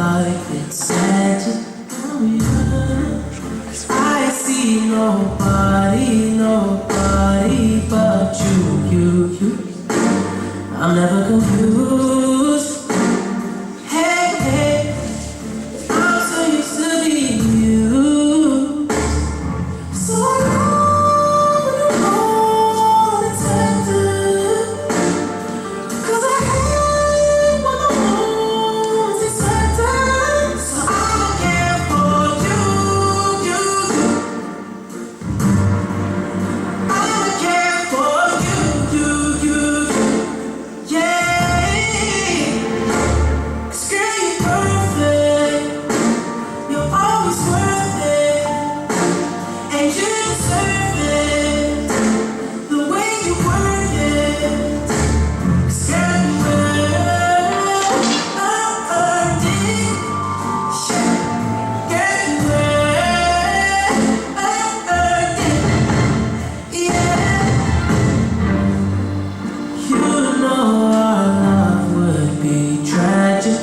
life, it's sad to know you. I see nobody but you. I'm never confused. Hey, I'm so used to being you. So long it's ended. 'Cause I hate when the moon's expected. So I'ma care for you. I'ma care for you. Yeah. 'Cause girl, you're perfect. You're always worth it. And you deserve it. The way you work it. 'Cause girl, you earned it. Yeah. Girl, you earned it. Yeah. You know our love would be tragic.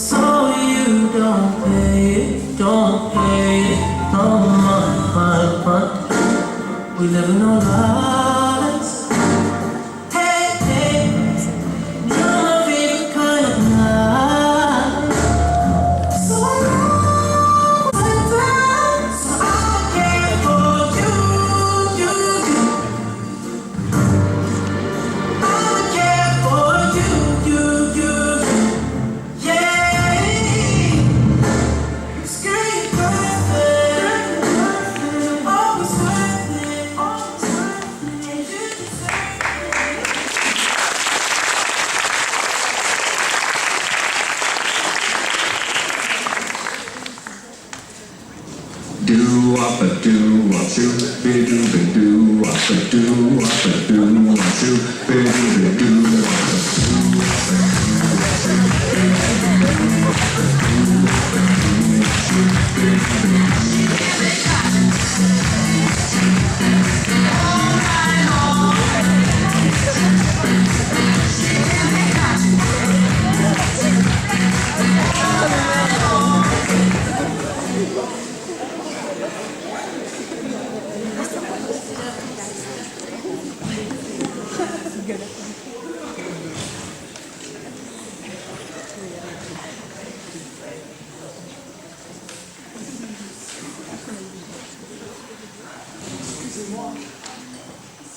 So you don't pay it. No money. We live in our lives. Hey, you're my favorite kind of night. So long, so I'ma care for you. I'ma care for you. Yeah. 'Cause girl, you're perfect. You're always worth it. And you deserve it. Do wop a do wop shoot, be do be do wop a do wop a do wop shoot, be do wop a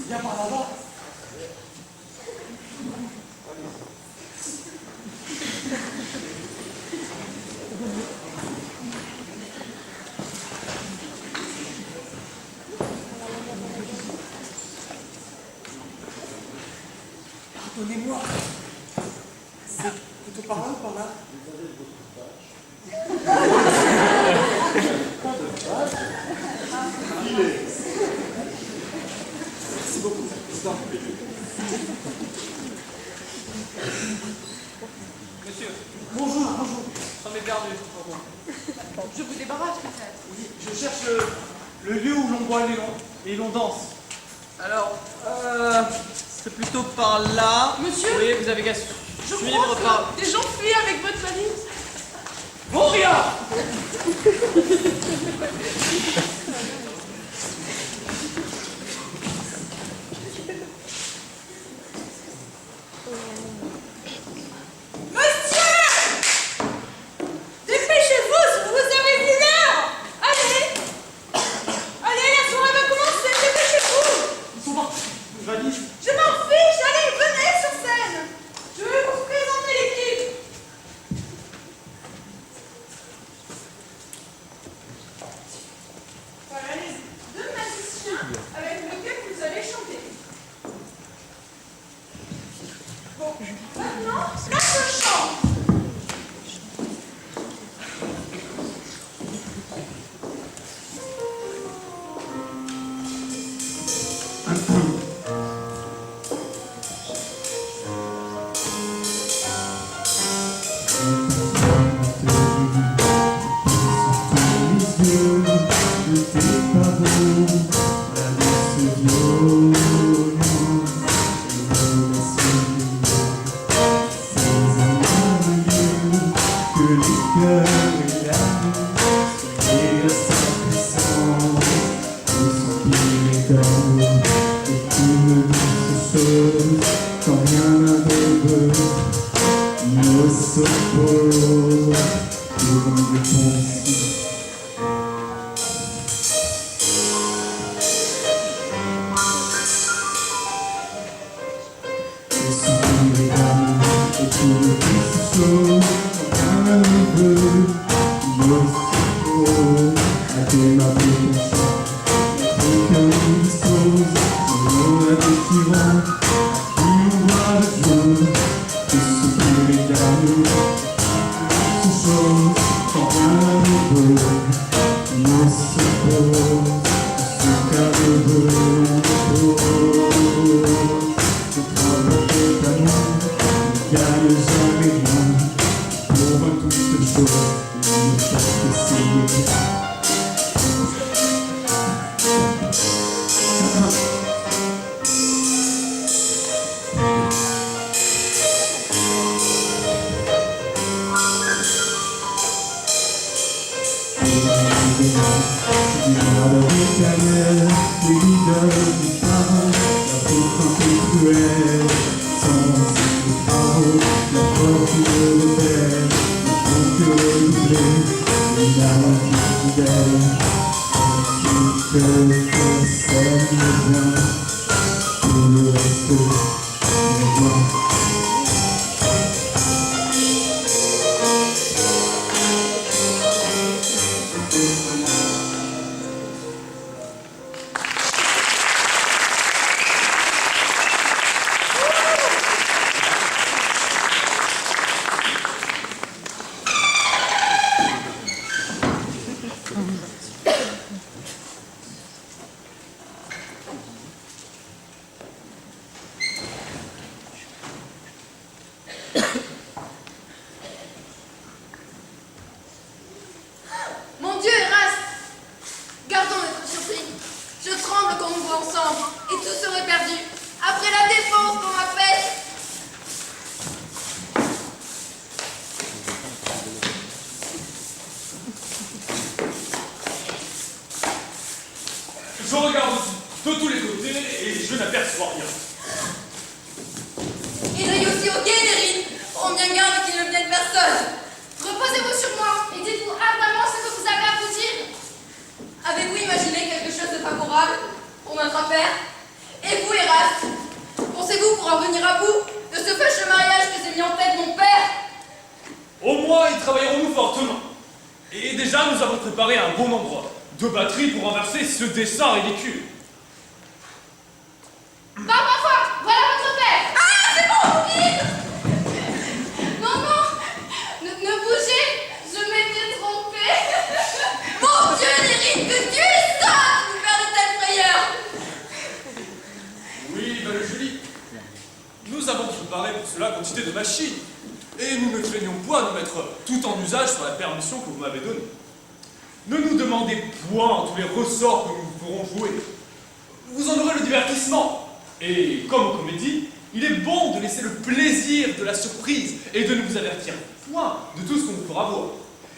Viens par là-bas. Pardonnez-moi. C'est plutôt par là ou par là? Merci beaucoup. Monsieur, Bonjour. j'en ai perdu. Je vous débarrasse peut-être. Oui, je cherche le lieu où l'on boit et l'on danse. Alors, c'est plutôt par là. Monsieur, Oui, vous avez qu'à je suivre crois par... que des gens fuient avec votre valise. Bon, rien. Monsieur! Dépêchez-vous si vous avez vu l'heure! Allez! Allez, la soirée va commencer, dépêchez-vous! Ils sont partis. Valise. Je m'en fiche, allez, venez sur scène! Je vais vous présenter l'équipe! Voilà les deux magiciens avec lesquels vous allez chanter. Bon, maintenant, là je chante! Violence, veux me s'oppose devant des pensées. Le soupir d'amour et toutes ces choses, un veut me s'oppose à démarrer ton chant. Aucun dispose, selon la défirant, qui voit le jour, le soupir d'amour, toutes ces choses, quand un veut me s'oppose, ce qu'un veut me pose. Je travaille d'amour, ne gagne jamais rien, pour moi toutes ces choses, il ne faut qu'essayer. Mon Dieu, Eraste! Gardons notre surprise. Je tremble qu'on nous voit ensemble, et tout serait perdu. Après la défense qu'on m'a faite. Je regarde de tous les côtés et je n'aperçois rien. Il rit aussi au guet, Nérine. Prends bien garde qu'il ne vienne personne. Reposez-vous sur moi et dites-vous ardemment ce que vous avez à vous dire. Avez-vous imaginé quelque chose de favorable pour notre affaire? Et vous, Eraste, pensez-vous pouvoir venir à bout de ce fâcheux mariage que s'est mis en tête mon père? Au moins, y travaillerons-nous fortement. Et déjà, nous avons préparé un bon endroit de batterie pour renverser ce dessin ridicule. Bah, parfois, voilà votre père. Ah, c'est bon, vite. Non, ne bougez, je m'étais trompée. Mon Dieu, Nérine, que Dieu est ça de nous faire de telles frayeurs. Oui, belle Julie. Nous avons préparé pour cela quantité de machines. Et nous ne craignons point de mettre tout en usage sur la permission que vous m'avez donnée. Ne nous demandez point tous les ressorts que nous pourrons jouer. Vous en aurez le divertissement. Et comme aux comédies, il est bon de laisser le plaisir de la surprise et de ne vous avertir point de tout ce qu'on vous fera voir.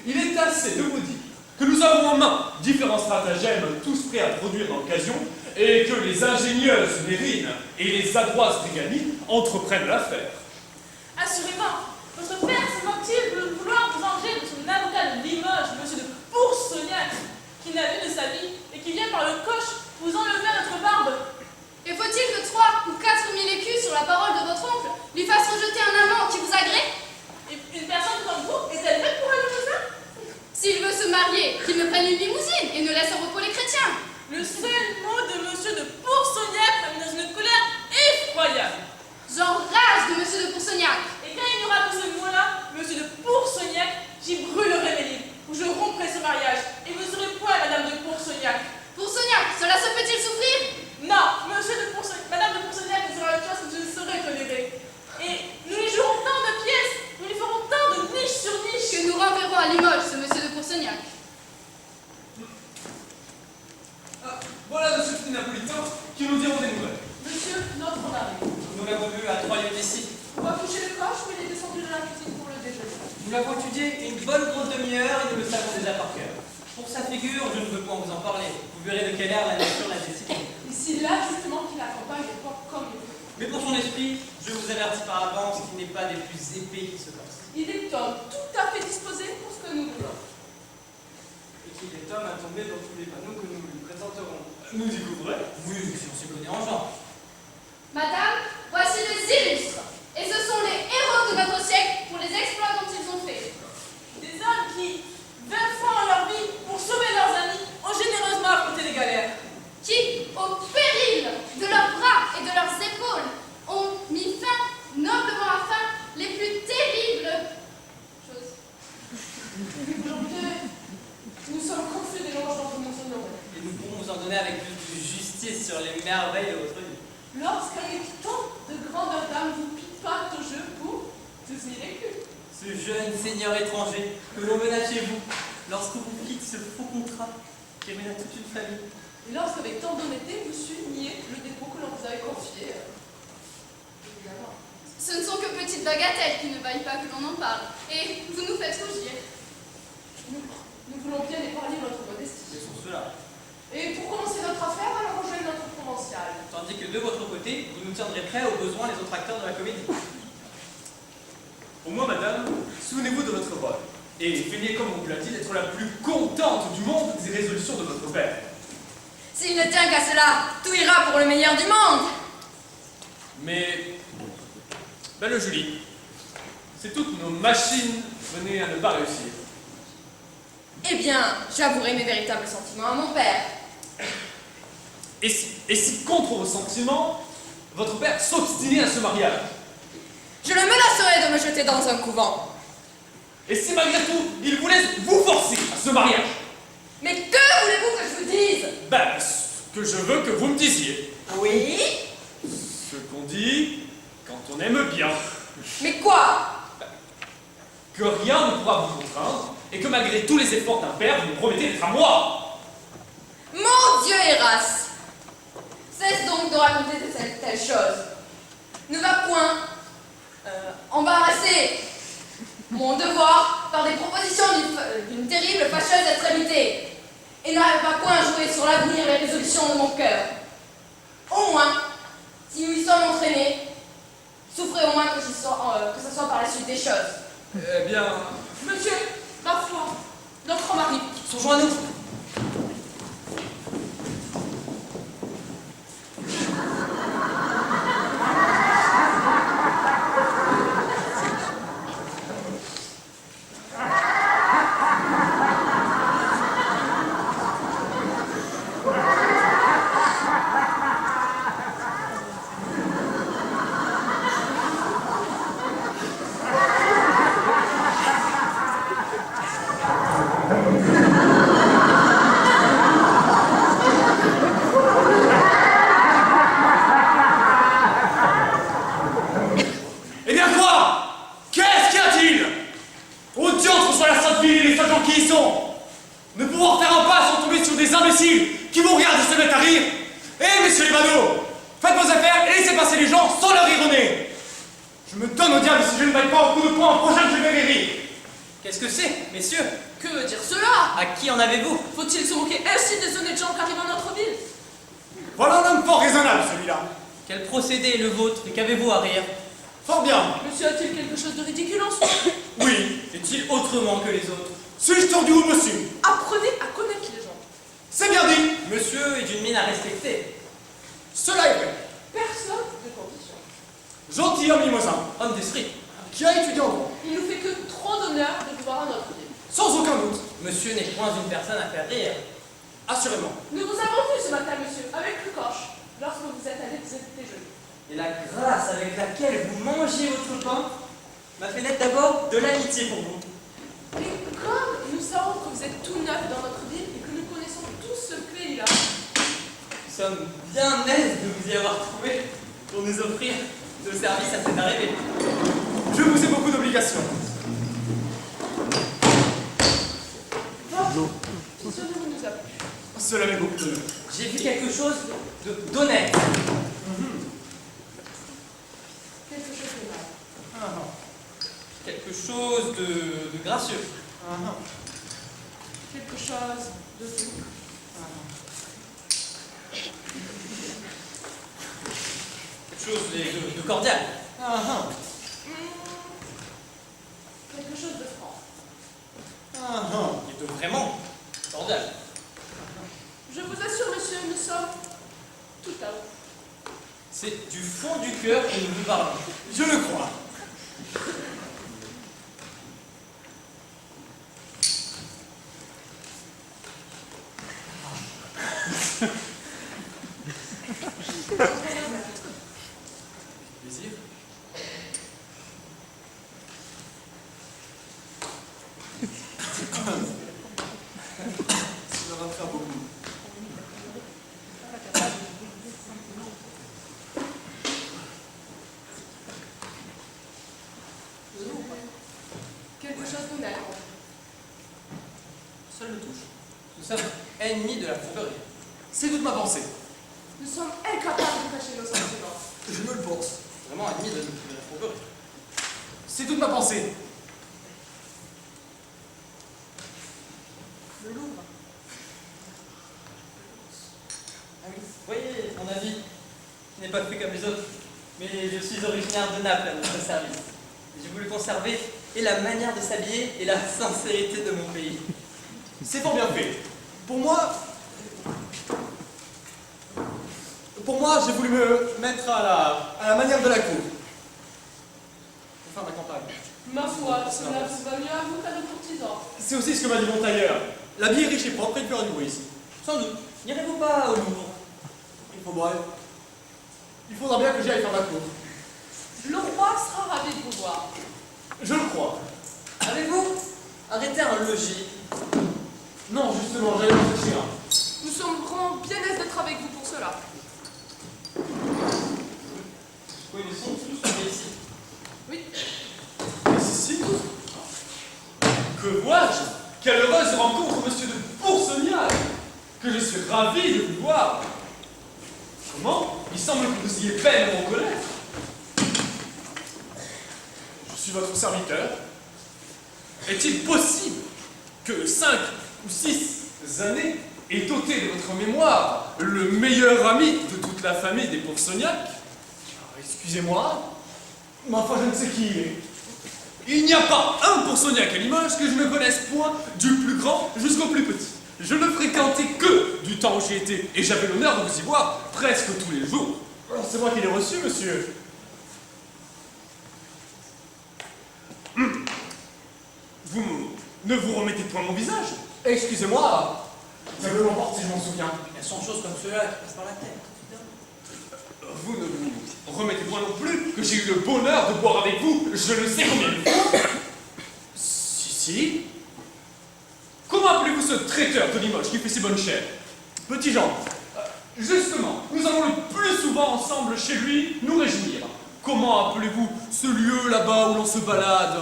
Il est assez de vous dire que nous avons en main différents stratagèmes tous prêts à produire dans l'occasion et que les ingénieuses Mérines et les adroites Trigani entreprennent l'affaire. Assurément, votre père se moque-t-il de vouloir vous enlever de son avocat de Limoges, monsieur de Poursognac, qui n'a vu de sa vie et qui vient par le coche vous enlever à notre barbe? Et faut-il que 3 ou 4 000 écus sur la parole de votre oncle lui fassent rejeter un amant qui vous agrée? Et une personne comme vous est-elle faite pour un limousine? S'il veut se marier, qu'il me prenne une limousine et ne laisse en repos les chrétiens. Le seul mot de monsieur de Poursognac m'a mis dans une colère effroyable. J'enrage de monsieur de Poursognac. Et quand il y aura tous ces mots-là, monsieur de Poursognac, j'y brûlerai mes livres, ou je romprai ce mariage, et vous serez quoi, madame de Poursognac? Poursognac, cela se peut-il souffrir? Non, monsieur de Poursognac, madame de Poursognac ne sera une chose que je ne saurais tolérer. Et nous lui jouerons tant de pièces, nous lui ferons tant de niche sur niche. Que nous renverrons à Limoges, ce monsieur de Poursognac. Ah, voilà de ce petit napolitain qui nous diront des nouvelles. Monsieur, notre mari. Nous l'avons vu à 3 lieues d'ici. On va toucher le coche, mais il est descendu de la cuisine pour le déjeuner. Nous l'avons étudié une bonne grosse demi-heure et nous le savons déjà par cœur. Pour sa figure, je ne veux point vous en parler. Vous verrez de quelle air la nature l'a décidé. Et c'est là justement qu'il accompagne le corps comme il veut. Mais pour son esprit, je Je vous avertis par avance qu'il n'est pas des plus épais qui se corse. Il est homme tout à fait disposé pour ce que nous voulons. Et qu'il est homme à tomber dans tous les panneaux que nous lui présenterons. Nous y couvrez. Oui, si on se connaît en genre. Madame, voici les illustres. Et ce sont les héros de notre siècle pour les exploits dont ils ont fait. Des hommes qui, 20 fois en leur vie, pour sauver leurs amis, ont généreusement affronté les galères. Qui, au péril de leurs bras et de leurs épaules, ont mis fin, noblement à fin, les plus terribles choses. Nous sommes confus des louanges dont nous ignorons. Et nous pourrons vous en donner avec plus de justice sur les merveilles de votre vie. Lorsqu'avec tant de grandeur d'âme vous piquâtes au jeu pour 12 000 écus. Ce jeune seigneur étranger que l'on mena chez vous, lorsque vous fîtes ce faux contrat qui mène à toute une famille. Et lorsqu'avec tant d'honnêteté vous sut nier le dépôt que l'on vous avait confié. Évidemment. Ce ne sont que petites bagatelles qui ne vaillent pas que l'on en parle. Et vous nous faites rougir. Nous voulons bien épargner notre modestie. C'est pour cela. Et pour commencer notre affaire, alors rejoignez notre provincial. Tandis que de votre côté, vous nous tiendrez prêts aux besoins les autres acteurs de la comédie. Au moins, madame, souvenez-vous de votre rôle. Et feignez, comme on vous l'a dit, d'être la plus contente du monde des résolutions de votre père. S'il ne tient qu'à cela, tout ira pour le meilleur du monde. Mais, belle Julie, c'est toutes nos machines venaient à ne pas réussir. Eh bien, j'avouerai mes véritables sentiments à mon père. Et si contre vos sentiments, votre père s'obstinait à ce mariage? Je le menacerai de me jeter dans un couvent. Et si malgré tout, il voulait vous forcer à ce mariage? Mais que voulez-vous que je vous dise? Ben, ce que je veux que vous me disiez. Oui? Ce qu'on dit quand on aime bien. Mais quoi? Que rien ne pourra vous contraindre, et que malgré tous les efforts d'un père, vous me promettez d'être à moi. Mon Dieu, Héras! Cesse donc de raconter de telles choses. Ne va point embarrasser mon devoir par des propositions d'une terrible fâcheuse extrémité. Et n'arrive pas point à jouer sur l'avenir et les résolutions de mon cœur. Au moins, si nous y sommes entraînés, souffrez au moins que ce soit par la suite des choses. Eh bien, Monsieur, ma foi, notre mari. Songeons à nous. eh bien quoi? Qu'est-ce qu'y a-t-il? Au diantre soit la sainte ville et les saints gens qui y sont. Ne pouvoir faire un pas sans tomber sur des imbéciles qui vous regardent et se mettent à rire. Eh, messieurs les badauds, faites vos affaires et laissez passer les gens sans leur rire au nez. Je me donne au diable si je ne vaille pas au coup de poing au prochain que je vais les rire. Qu'est-ce que c'est, messieurs? Que veut dire cela? À qui en avez-vous? Faut-il se moquer ainsi des honnêtes gens qui arrivent dans notre ville? Voilà un homme fort raisonnable, celui-là. Quel procédé est le vôtre et qu'avez-vous à rire? Fort bien. Monsieur a-t-il quelque chose de ridicule en soi? Oui. Est-il autrement que les autres? Suis-je tordu ou monsieur? Apprenez à connaître les gens. C'est bien dit. Monsieur est d'une mine à respecter. Cela est vrai. Personne de condition. Gentilhomme mimosin, Homme d'esprit. qui a étudié en droit. Il nous fait que trop d'honneur de vous voir à notre ville. Sans aucun doute. Monsieur n'est point une personne à faire rire. Assurément. Nous vous avons vu ce matin, monsieur, avec le coche, lorsque vous êtes allé déjeuner. Et la grâce avec laquelle vous mangez votre pain m'a fait naître d'abord de l'amitié pour vous. Et comme nous savons que vous êtes tout neuf dans notre ville et que nous connaissons tous ce pays-là, Nous sommes bien aises de vous y avoir trouvé pour nous offrir nos services à cette arrivée. Je vous ai beaucoup d'obligations. ce nom nous a plu. Cela m'est beaucoup d'honneur. J'ai vu quelque chose d'honnête. Quelque chose de mal. Quelque chose de gracieux. Quelque chose de doux. Quelque chose de cordial. Quelque chose de franc. Et de vraiment cordial. Je vous assure, monsieur, nous sommes tout à vous. C'est du fond du cœur que nous vous parlons. Je le crois. Plaisir. Ça va faire beaucoup. Quelque chose nous n'allons. Seul le touche. Nous sommes ennemis de la fourberie. C'est toute ma pensée. Nous sommes incapables de cacher nos sentiments. Je me le pense. Vraiment ennemis de la fourberie. C'est toute ma pensée. Le Louvre. Ah oui, voyez, mon avis, qui n'est pas fait comme les autres, mais je suis originaire de Naples à votre service. Et j'ai voulu conserver et la manière de s'habiller et la sincérité de mon pays. C'est fort bien fait. Pour moi, j'ai voulu me mettre à la manière de la cour. Pour faire ma campagne. Ma foi, cela vous va mieux à vous qu'à nos courtisans. C'est aussi ce que m'a dit mon tailleur. L'habit est riche et propre et il peut y avoir du bruit ici. Sans doute, n'irez-vous pas au Louvre? Il faut bref. Il faudra bien que j'y aille faire ma cour. Le roi sera ravi de vous voir. Je le crois. Avez-vous arrêté un logis? Non, justement, j'allais en chercher un. Nous sommes vraiment bien aise d'être avec vous pour cela. Oui, nous sommes tous ici. Oui. Mais ici, que vois-je? Quelle heureuse rencontre, monsieur de Poursognac! Que je suis ravi de vous voir. Comment? Il semble que vous ayez peine à me reconnaître. Je suis votre serviteur. Est-il possible que 5 ou 6 années aient doté de votre mémoire le meilleur ami de toute la famille des Poursognac? Excusez-moi, mais enfin je ne sais qui il est. Il n'y a pas un Poursognac à Limoges que je ne connaisse point, du plus grand jusqu'au plus petit. Je ne fréquentais que du temps où j'y étais, et j'avais l'honneur de vous y voir presque tous les jours. C'est moi qui l'ai reçu, monsieur. Vous ne vous remettez point mon visage? Excusez-moi, ça veut m'emporter si je m'en souviens. Elles sont choses comme cela qui passent par la tête. Vous ne vous remettez point non plus que j'ai eu le bonheur de boire avec vous, je ne sais combien de fois. Si. Comment appelez-vous ce traiteur de Limoges qui fait si bonne chère? Petit Jean. Justement, nous allons le plus souvent ensemble chez lui nous réjouir. Comment appelez-vous ce lieu là-bas où l'on se balade?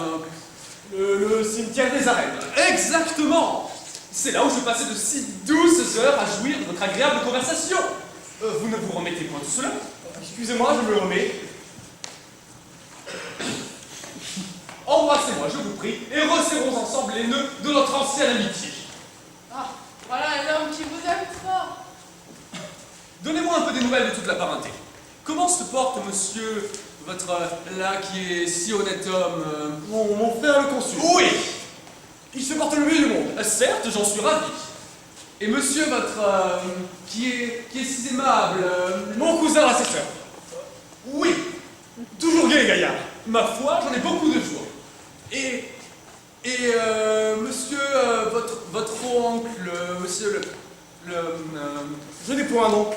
Le cimetière des arènes. Exactement. C'est là où je passais de si douces heures à jouir de votre agréable conversation. Vous ne vous remettez point de cela? Excusez-moi, je me le remets. Embrassez-moi, je vous prie, et resserrons ensemble les nœuds de notre ancienne amitié. Ah, voilà un homme qui vous aime fort. Donnez-moi un peu des nouvelles de toute la parenté. Comment se porte monsieur, votre là qui est si honnête homme Mon frère le consul. Oui. Il se porte le mieux du monde. Certes, j'en suis ravi. Et monsieur, votre qui est si aimable Mon cousin l'assesseur. Oui. Toujours gai et gaillard. Ma foi, j'en ai beaucoup de joie. Et monsieur, votre oncle, monsieur je n'ai point un nom.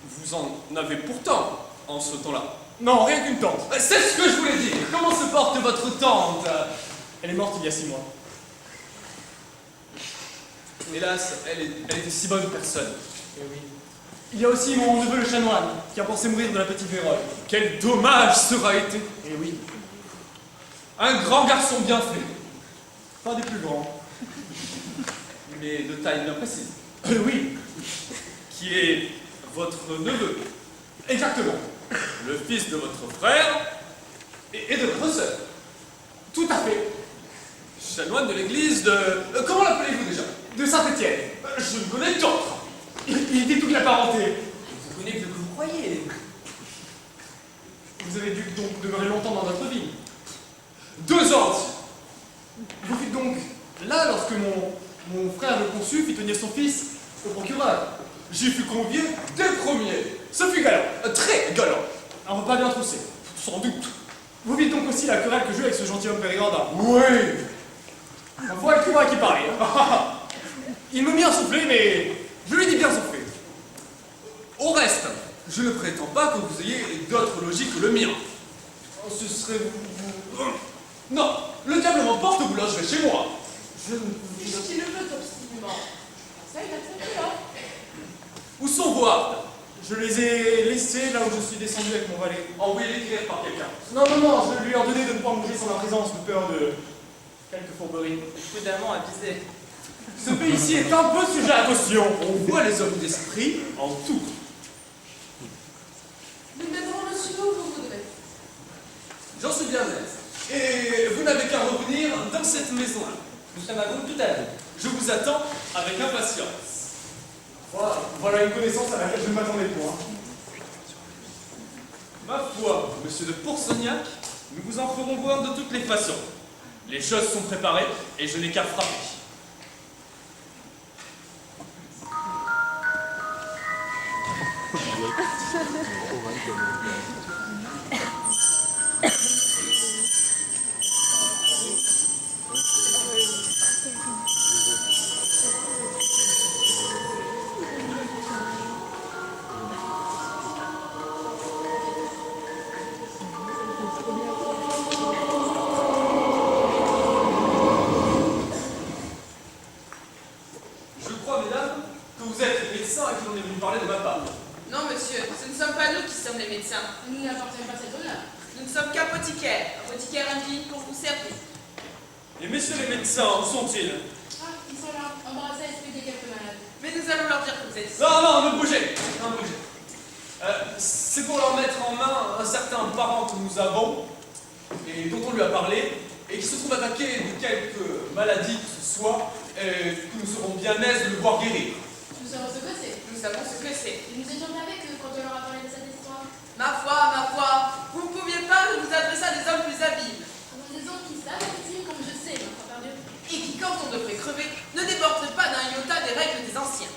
Vous en avez pourtant, en ce temps-là. Non, rien qu'une tante. C'est ce que je voulais dire. Comment se porte votre tante? Elle est morte il y a 6 mois. Hélas, elle était si bonne personne. Il y a aussi mon neveu le chanoine, qui a pensé mourir de la petite vérole. Quel dommage sera été. Eh oui. Un grand garçon bien fait. Pas des plus grands. Mais de taille bien précise. Oui. Qui est votre neveu. Exactement. Le fils de votre frère et de votre sœur. Tout à fait. Chanoine de l'église de... comment l'appelez-vous déjà? De Saint-Étienne. Je ne connais d'autres. Il dit toute la parenté. Vous connaissez que vous croyez. Vous Vous avez dû donc demeurer longtemps dans votre ville. 2 ans entiers. Vous fûtes donc là lorsque mon frère le conçu fit tenir son fils au procureur. J'y fus convié dès le premier. Ce fut galant, très galant. Un repas bien troussé, sans doute. Vous vîtes donc aussi la querelle que j'eus avec ce gentilhomme périgordin. Oui. Voilà le curé qui parlait. Il me mit un soufflé, mais je lui dis bien soufflé. Au reste, je ne prétends pas que vous ayez d'autres logiques que le mien. Ce serait vous... Non, le diable m'emporte, vous logerez chez moi. Je ne... Puisqu'il le veut obstinément. Ça, il acceptera. Où sont vos hardes? Je les ai laissés là où je suis descendu avec mon valet. Envoyez l'écrire par quelqu'un. Non, je lui ai ordonné de ne pas bouger sans ma présence, de peur de... quelques fourberies. Prudemment avisé. Ce pays-ci est un peu sujet à caution. On voit les hommes d'esprit en tout. Nous mènerons monsieur où vous voudrez. J'en suis bien aise. Et vous n'avez qu'à revenir dans cette maison-là. Nous sommes à vous tout à l'heure. Je vous attends avec impatience. Voilà une connaissance à laquelle je ne m'attendais point. Ma foi, monsieur de Poursognac, nous vous en ferons voir de toutes les façons. Les choses sont préparées et je n'ai qu'à frapper. Je crois, mesdames, que vous êtes médecins et que l'on est venu parler de ma part. Non, monsieur, ce ne sommes pas nous qui sommes les médecins. Nous n'appartenons pas cet honneur. Nous ne sommes qu'apothicaires. Apothicaires indigne pour vous servir. Et messieurs les médecins, où sont-ils? Ah, ils sont là, embrassés à expédier quelques malades. Mais nous allons leur dire que vous êtes ici. Non, ne bougez. C'est pour leur mettre en main un certain parent que nous avons et dont on lui a parlé et qui se trouve attaqué de quelque maladie que ce soit et que nous serons bien aises de le voir guérir. Nous savons ce que c'est. Nous savons ce que c'est. Et nous étions avec eux quand on leur a parlé de cette histoire. Ma foi, vous ne pouviez pas vous adresser à des hommes plus habiles. Nous des hommes qui savent utile comme je sais, notre père Dieu. Et qui, quand on devrait crever, ne débordent pas d'un iota des règles des anciens.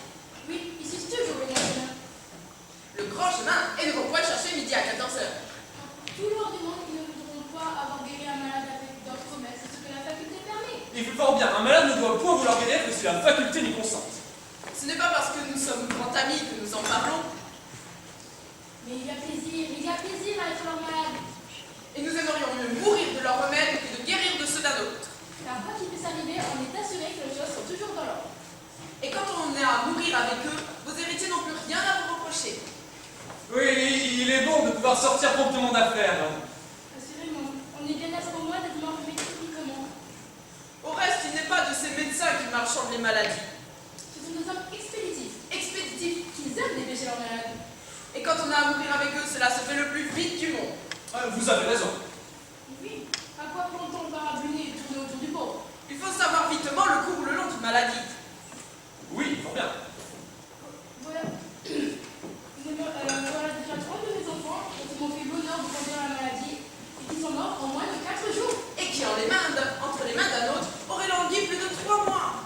Oui, ils suivent toujours le chemin. Le grand chemin est de qu'on pourrait chercher midi à 14h. Tout l'argument qu'ils ne voudront pas avoir guéri un malade avec d'autres promesses, c'est ce que la faculté permet. Il fait fort bien, un malade ne doit point vouloir guérir que si la faculté n'y consente. Ce n'est pas parce que nous sommes grands amis que nous en parlons, Mais il y a plaisir à être leur malade. et nous aimerions mieux mourir de leur remède que de guérir de ceux d'un autre. Car quoi qu'il puisse arriver, on est assuré que les choses sont toujours dans l'ordre. Et quand on est à mourir avec eux, vos héritiers n'ont plus rien à vous reprocher. Oui, il est bon de pouvoir sortir promptement d'affaires. Assurément, on est bien à ce moment d'être mort méthodiquement. Au reste, il n'est pas de ces médecins qui marchandent les maladies. Ce sont des hommes expéditifs qui aiment dépêcher leurs malades. Et quand on a à mourir avec eux, cela se fait le plus vite du monde. Vous avez raison. Oui, à quoi prend-on parabluner et tourner autour du pot? Il faut savoir vitement le cours ou le long d'une maladie. Oui, fort bien. Voilà. Voilà déjà 3 de mes enfants qui m'ont fait l'honneur de conduire la maladie et qui sont morts en moins de 4 jours. Et qui, entre les mains d'un autre, aurait langui plus de 3 mois.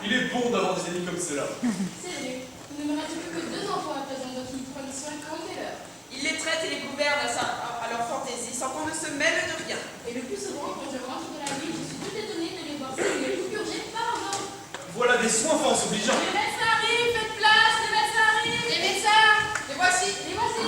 Il est bon d'avoir des ennemis comme cela. C'est vrai, il ne me reste plus que 2 enfants à présent dont ils prennent soin comme des leurs. Il les traite et les gouverne à leur fantaisie sans qu'on ne se mêle de rien. Et le plus souvent, quand je rentre de la ville, je suis tout étonnée de les voir saigner ou purger par un homme. Voilà des soins fort obligeants. Les médecins arrivent, faites place, les médecins arrivent. Les médecins, les voici. Les voici.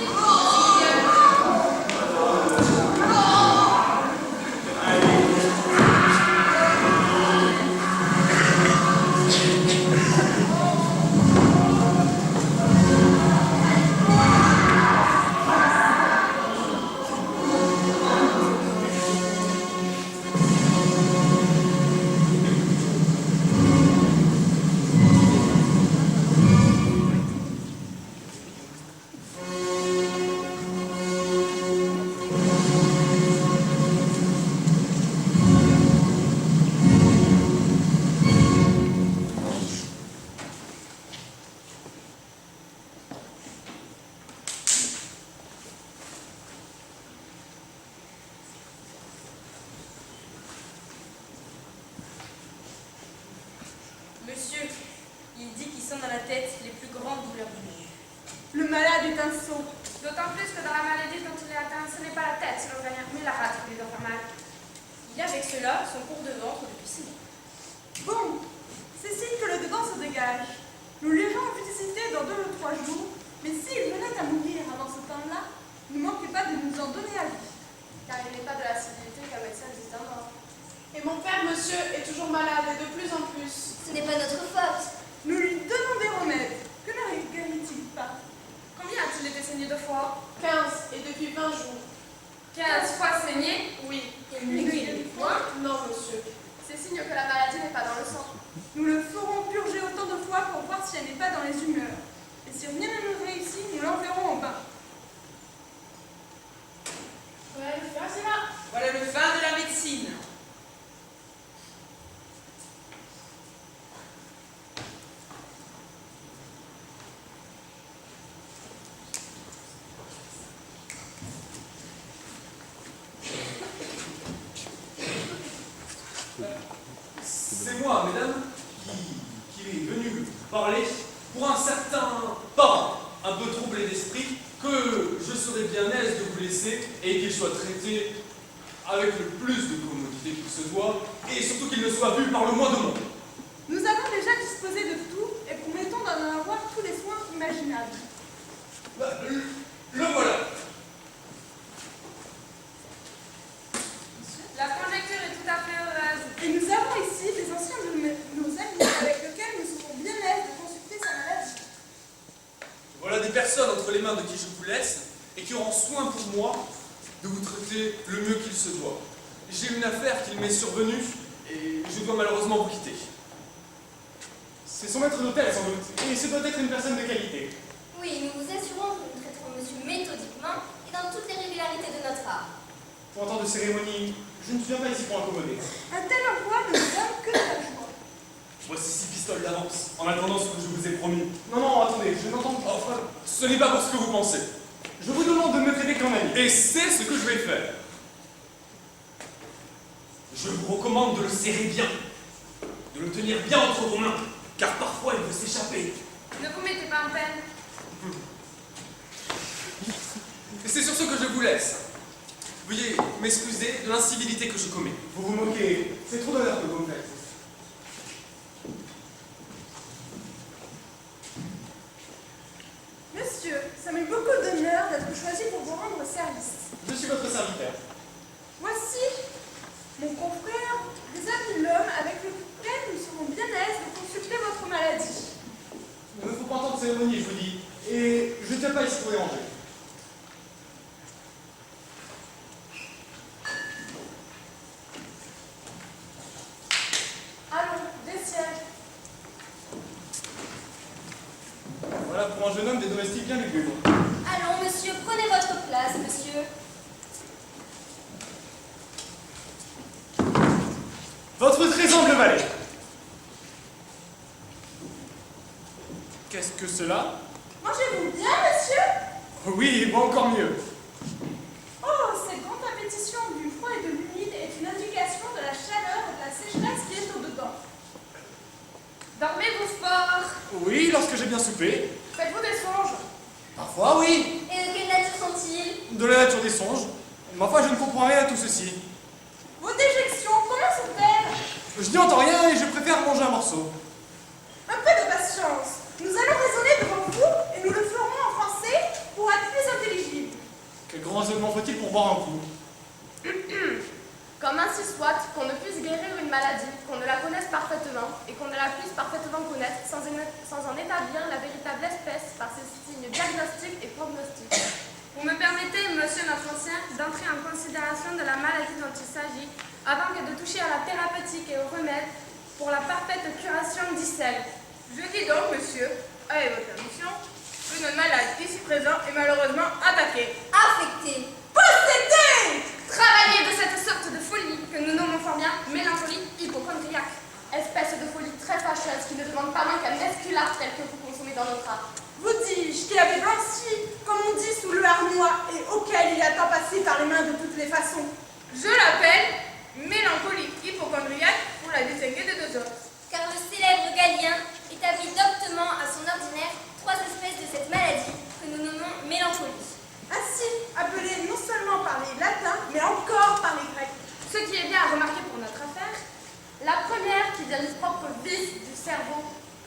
tête les plus grandes douleurs du monde. Le malade est un sot. D'autant plus que dans la maladie dont il est atteint, ce n'est pas la tête selon Gagnard, mais la rate qui lui doit faire mal. Il y a avec cela son cours de ventre depuis 6 mois. Bon, c'est signe que le dedans se dégage. Nous l'irons visiter dans 2 ou 3 jours, mais s'il venait à mourir avant ce temps-là, ne manquez pas de nous en donner avis. Car il n'est pas de la civilité qu'un médecin dise un mort. Et mon père, monsieur, est toujours malade et de plus en plus. Ce n'est pas notre faute. Nous lui donnons des remèdes. Que ne guérit-il pas? Combien a-t-il été saigné de fois? 15 et depuis 20 jours. 15 fois saigné? Oui. Et lui, il est point? Non, monsieur. C'est signe que la maladie n'est pas dans le sang. Nous le ferons purger autant de fois pour voir si elle n'est pas dans les humeurs. Et si rien ne nous réussit, nous l'enverrons au bain. Ouais, le fer, c'est là. Voilà le fin de la médecine. C'est moi, mesdames, qui est venu parler pour un certain parent, un peu troublé d'esprit, que je serais bien aise de vous laisser et qu'il soit traité avec le plus de commodité qu'il se doit, et surtout qu'il ne soit vu par le moins de monde. Nous avons déjà disposé de tout et promettons d'en avoir tous les soins imaginables. Le voilà. La conjecture est tout à fait heureuse. Et nous avons ici des anciens de nos amis avec lesquels nous serons bien aises de consulter sa maladie. Voilà des personnes entre les mains de qui je vous laisse et qui auront soin pour moi de vous traiter le mieux qu'il se doit. J'ai une affaire qui m'est survenue et je dois malheureusement vous quitter. C'est son maître d'hôtel sans doute, et ce doit être une personne de qualité. Oui, nous vous assurons que nous traiterons monsieur méthodiquement et dans toutes les régularités de notre art. Pour un temps de cérémonie, je ne viens pas ici pour incommoder. Un tel emploi ne nous donne que de la joie. Voici 6 pistoles d'avance, en attendant ce que je vous ai promis. Non, non, attendez, je n'entends pas. Enfin, ce n'est pas pour ce que vous pensez. Je vous demande de me traiter comme ami. Et c'est ce que je vais faire. Je vous recommande de le serrer bien, de le tenir bien entre vos mains, car parfois il peut s'échapper. Ne vous mettez pas en peine. Et c'est sur ce que je vous laisse. Veuillez m'excuser de l'incivilité que je commets. Vous vous moquez, c'est trop d'honneur que vous me faites. Monsieur, ça m'est beaucoup d'honneur d'être choisi pour vous rendre service. Je suis votre serviteur. Voici mon confrère, des amis de l'homme avec lequel nous serons bien aises de consulter votre maladie. Il ne faut pas entendre de cérémonie, je vous dis. Et je ne tiens pas ici pour déranger. Allons, des sièges. Voilà pour un jeune homme des domestiques bien lugubres. Allons, monsieur, prenez votre place, monsieur. Votre très humble valet. Qu'est-ce que cela? Mangez-vous bien, monsieur? Oui, moi encore mieux. Oh, cette grande appétition du froid et de l'humide est une indication de la chaleur et de la sécheresse qui est au-dedans. Dormez-vous fort? Oui, lorsque j'ai bien soupé. Faites-vous des songes? Parfois, oui. Et de quelle nature sont-ils? De la nature des songes. Mais enfin, je ne comprends rien à tout ceci. Vos déjections, comment sont-elles? Je n'y entends rien et je préfère manger un morceau. Un peu de patience. Nous allons raisonner devant vous et nous le ferons en français pour être plus intelligible. Quel grand raisonnement faut-il pour boire un coup? Comme ainsi soit, qu'on ne puisse guérir une maladie, qu'on ne la connaisse parfaitement, et qu'on ne la puisse parfaitement connaître sans en établir la véritable espèce par ses signes diagnostiques et prognostiques. Vous me permettez, monsieur notre ancien, d'entrer en considération de la maladie dont il s'agit, avant que de toucher à la thérapeutique et au remède pour la parfaite curation d'Issel. Je dis donc, monsieur, avec votre permission, qu'une maladie ici présente est malheureusement attaquée. Affectée. Possédée. Travailler de cette sorte de folie que nous nommons fort bien mélancolie hypochondriaque. Espèce de folie très fâcheuse qui ne demande pas moins qu'un esculap tel que vous consommez dans notre art. Vous dis-je qu'il avait blanchi, comme on dit sous le harnois, et auquel il a tant passé par les mains de toutes les façons. Je l'appelle mélancolie hypochondriaque pour la distinguer des deux autres. Car le célèbre Galien établit doctement à son ordinaire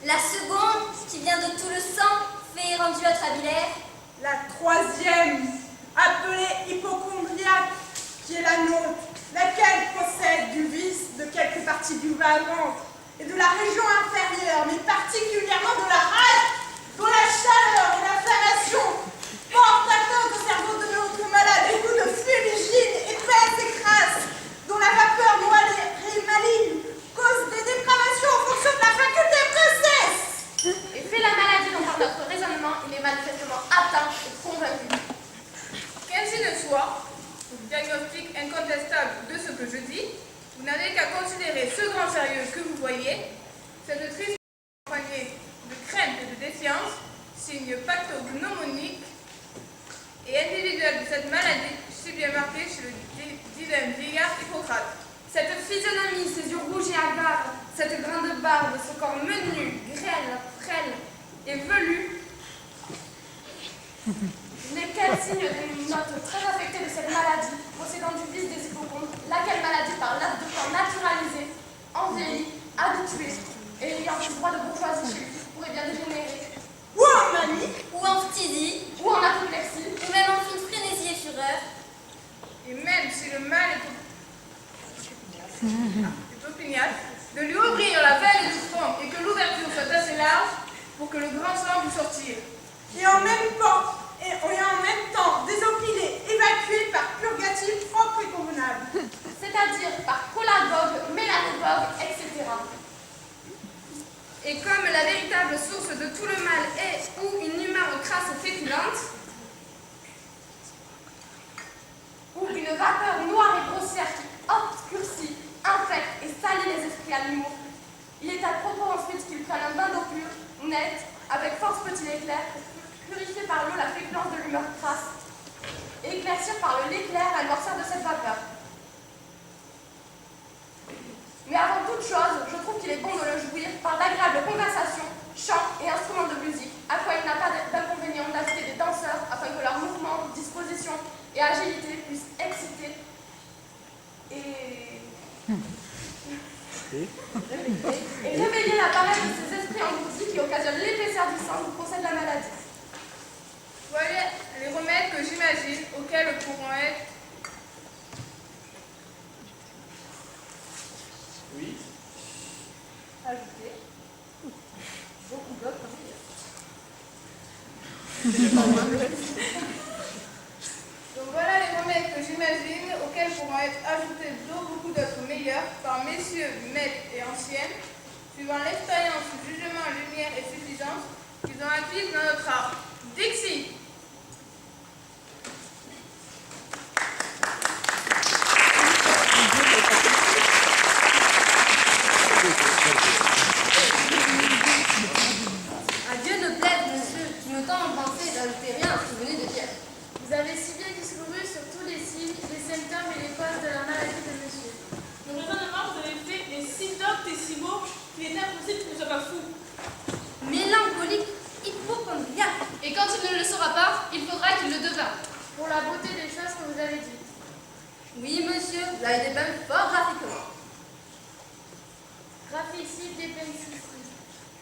La seconde, qui vient de tout le sang, fait rendu à trabilaire. La troisième, appelée hypochondriaque, qui est la nôtre, laquelle possède du vice de quelques parties du bas-ventre et de la région inférieure, mais particulièrement de la rage, dont la chaleur et l'inflammation portent atteinte au cerveau de notre malade, des coups de fumigine épaisse et crasse, dont la vapeur noire et maligne cause des dépravations en fonction de la faculté princesse. Et fait la maladie dont par notre raisonnement, il est manifestement atteint et convaincu. Qu'ainsi ne soit, pour le diagnostic incontestable de ce que je dis, vous n'avez qu'à considérer ce grand sérieux que vous voyez, cette triste accompagnée de crainte et de défiance, signe pathognomonique et individuel de cette maladie, si bien marquée chez le divin vieillard Hippocrate. Cette physionomie, ces yeux rouges et hagards, cette grande barbe, ce corps menu, grêle, frêle et velu, n'est qu'un signe d'une note très affectée de cette maladie, possédant du vice des hypochondres, laquelle maladie, par l'art de corps naturalisé, envieilli, habitué, et ayant du droit de bourgeoisie chez lui, pourrait bien dégénérer. Ou en manie, Ou en phtisie, ou en apoplexie, ou même en fine frénésie et fureur. Et même si le mal est opiniâtre, de lui ouvrir la veine du front et que l'ouverture soit assez large pour que le grand sang puisse sortir. et en même temps désopilé, évacué par purgatif propre et convenable. C'est-à-dire par cholagogue, mélanogogue, etc. Et comme la véritable source de tout le mal est ou une humeur crasse et féculente, ou une vapeur noire et grossière qui obscurcit, infecte et salit les esprits animaux, il est à propos ensuite qu'ils prennent un bain d'eau pure, nette, avec force petit éclair, pour purifier par l'eau la féculence de l'humeur crasse, et éclaircir par l'éclair la noirceur de cette vapeur. Mais avant toute chose, je trouve qu'il est bon de le jouir par d'agréables conversations, chants et instruments de musique, à quoi il n'a pas d'inconvénient d'inviter des danseurs afin que leurs mouvements, dispositions et agilité puissent exciter et réveiller la paresse de ces esprits engloutis qui occasionnent l'épaisseur du sang qui possède la maladie. voilà les remèdes que j'imagine auxquels pourront être Ajouter beaucoup d'autres. Donc voilà les remèdes que j'imagine auxquels pourront être ajoutés beaucoup d'autres meilleurs par messieurs, maîtres et anciennes, suivant l'expérience, jugement, lumière et suffisance qu'ils ont acquise dans notre art. Dixie! À Dieu ne plaise, monsieur, qui me tend en pensée d'ajouter rien à ce que vous venez de dire. Vous avez si bien discouru sur tous les signes, les symptômes et les causes de la maladie de monsieur. Le raisonnement que vous avez fait est si docte et si beau qu'il est impossible qu'il ne soit pas fou. Mélancolique, hypochondriaque. Et quand il ne le saura pas, il faudra qu'il le devint. Pour la beauté des choses que vous avez dites. Oui, monsieur, vous avez dépeint fort graphiquement. Graphicide, dépensicide.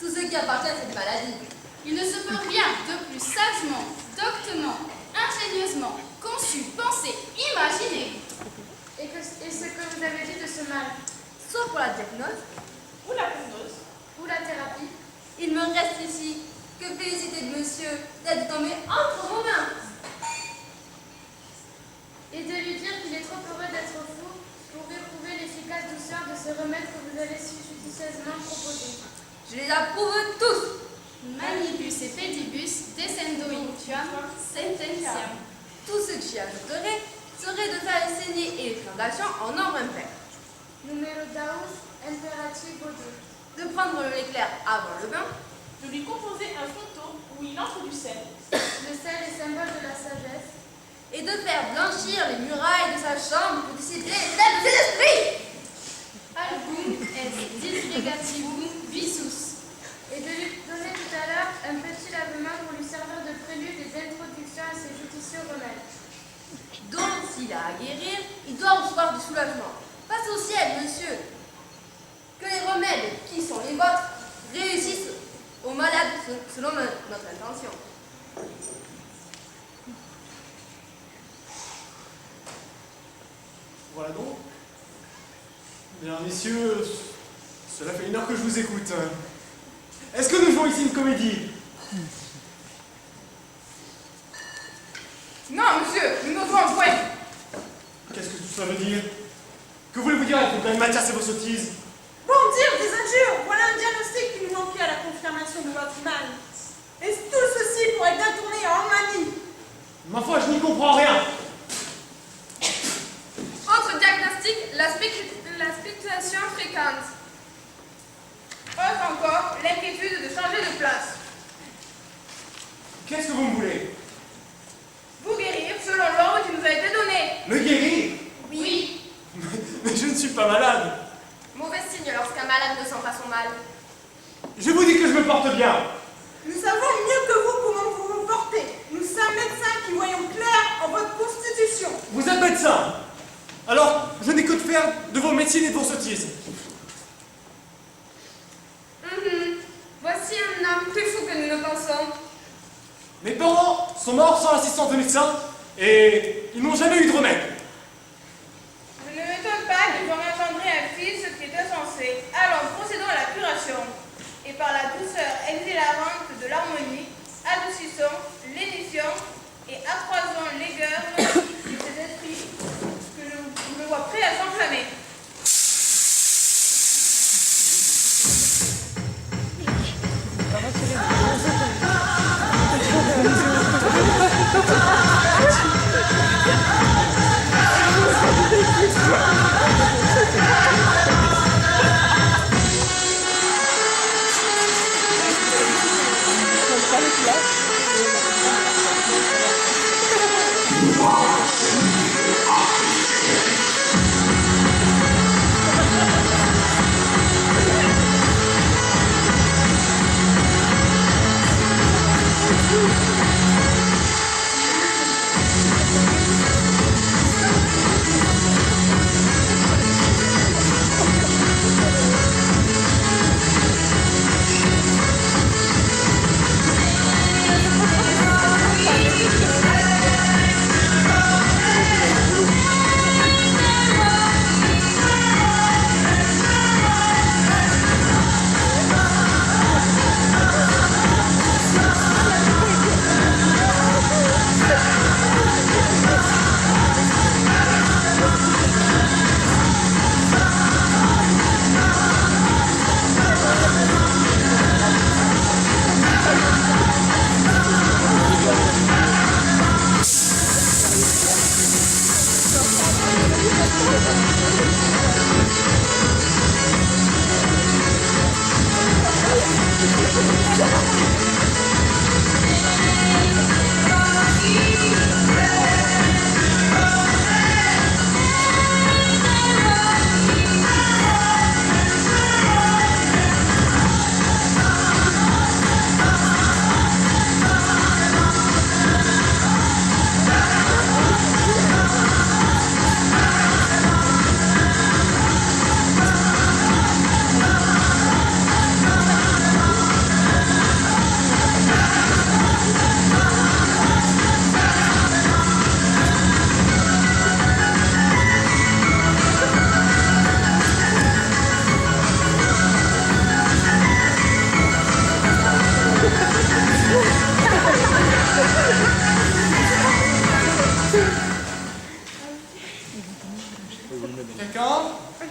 Tout ce qui appartient à cette maladie. Il ne se peut rien de plus sagement, doctement, ingénieusement conçu, pensé, imaginé. Et ce que vous avez dit de ce mal, Sauf pour la diagnose, Ou la prognose. ou la thérapie, il me reste ici que féliciter de monsieur d'être tombé entre vos mains. et de lui dire qu'il est trop heureux d'être fou pour éprouver l'efficace douceur de ce remède que vous avez si judicieusement proposé. Je les approuve tous. Manibus et pedibus descendo intuam sententiam. Tout ce que j'y ajouterai serait de faire les saignées et les tranctations en nombre impair. Numero daus imperativo de. De prendre l'éclair avant le bain, De lui composer un fonton où il entre du sel. Le sel est symbole de la sagesse. et de faire blanchir les murailles de sa chambre pour dissiper les têtes de ses esprits. Album est disgregativum visus. Et de lui donner tout à l'heure un petit lavement pour lui servir de prélude et d'introduction à ses judicieux remèdes. Donc, s'il a à guérir, il doit recevoir du soulagement. Face au ciel, monsieur. Que les remèdes qui sont les vôtres réussissent aux malades, selon notre intention. Voilà donc. Bien, messieurs, cela fait 1 heure que je vous écoute. Est-ce que nous jouons ici une comédie? Non, monsieur, nous nous devons jouer. Qu'est-ce que tout ça veut dire? Que voulez-vous dire avec vos pleines matières et vos sottises? Bon dire des injures, voilà un diagnostic qui nous manquait à la confirmation de votre mal. Et tout ceci pourrait bien tourner en manie. Ma foi, je n'y comprends rien. Autre diagnostic, la spéculation fréquente. Autre encore, l'inquiétude de changer de place. Qu'est-ce que vous me voulez? Vous guérir selon l'ordre qui nous a été donné. Me guérir? Oui. Mais je ne suis pas malade. Mauvais signe lorsqu'un malade ne sent pas son mal. Je vous dis que je me porte bien. Nous savons mieux que vous comment vous vous portez. Nous sommes médecins qui voyons clair en votre constitution. Vous êtes médecin. Alors, je n'ai que de faire de vos médecines et de vos sottises. Voici un homme plus fou que nous ne pensons. Mes parents sont morts sans l'assistance de médecin et ils n'ont jamais eu de remède. Je ne m'étonne pas qu'ils ont engendré un fils qui est insensé. Alors procédons à la curation. Et par la douceur exhilarante de l'harmonie, adoucissons, lénifions et accroisons l'aigueur de ces esprits que je me vois prêts à s'enflammer. Quelqu'un? Un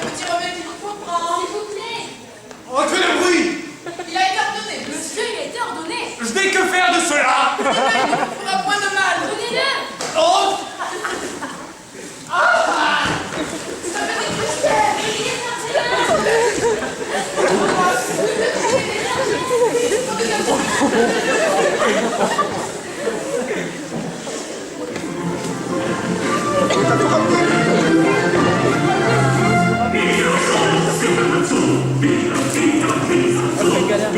petit remède qu'il faut prendre. S'il vous plaît. Oh, que le bruit! Il a été ordonné. Monsieur, il a été ordonné. Je n'ai que faire de cela! Il ne fera point de mal. Prenez-le. Oh! Ça fait des poussières. Il est Galère.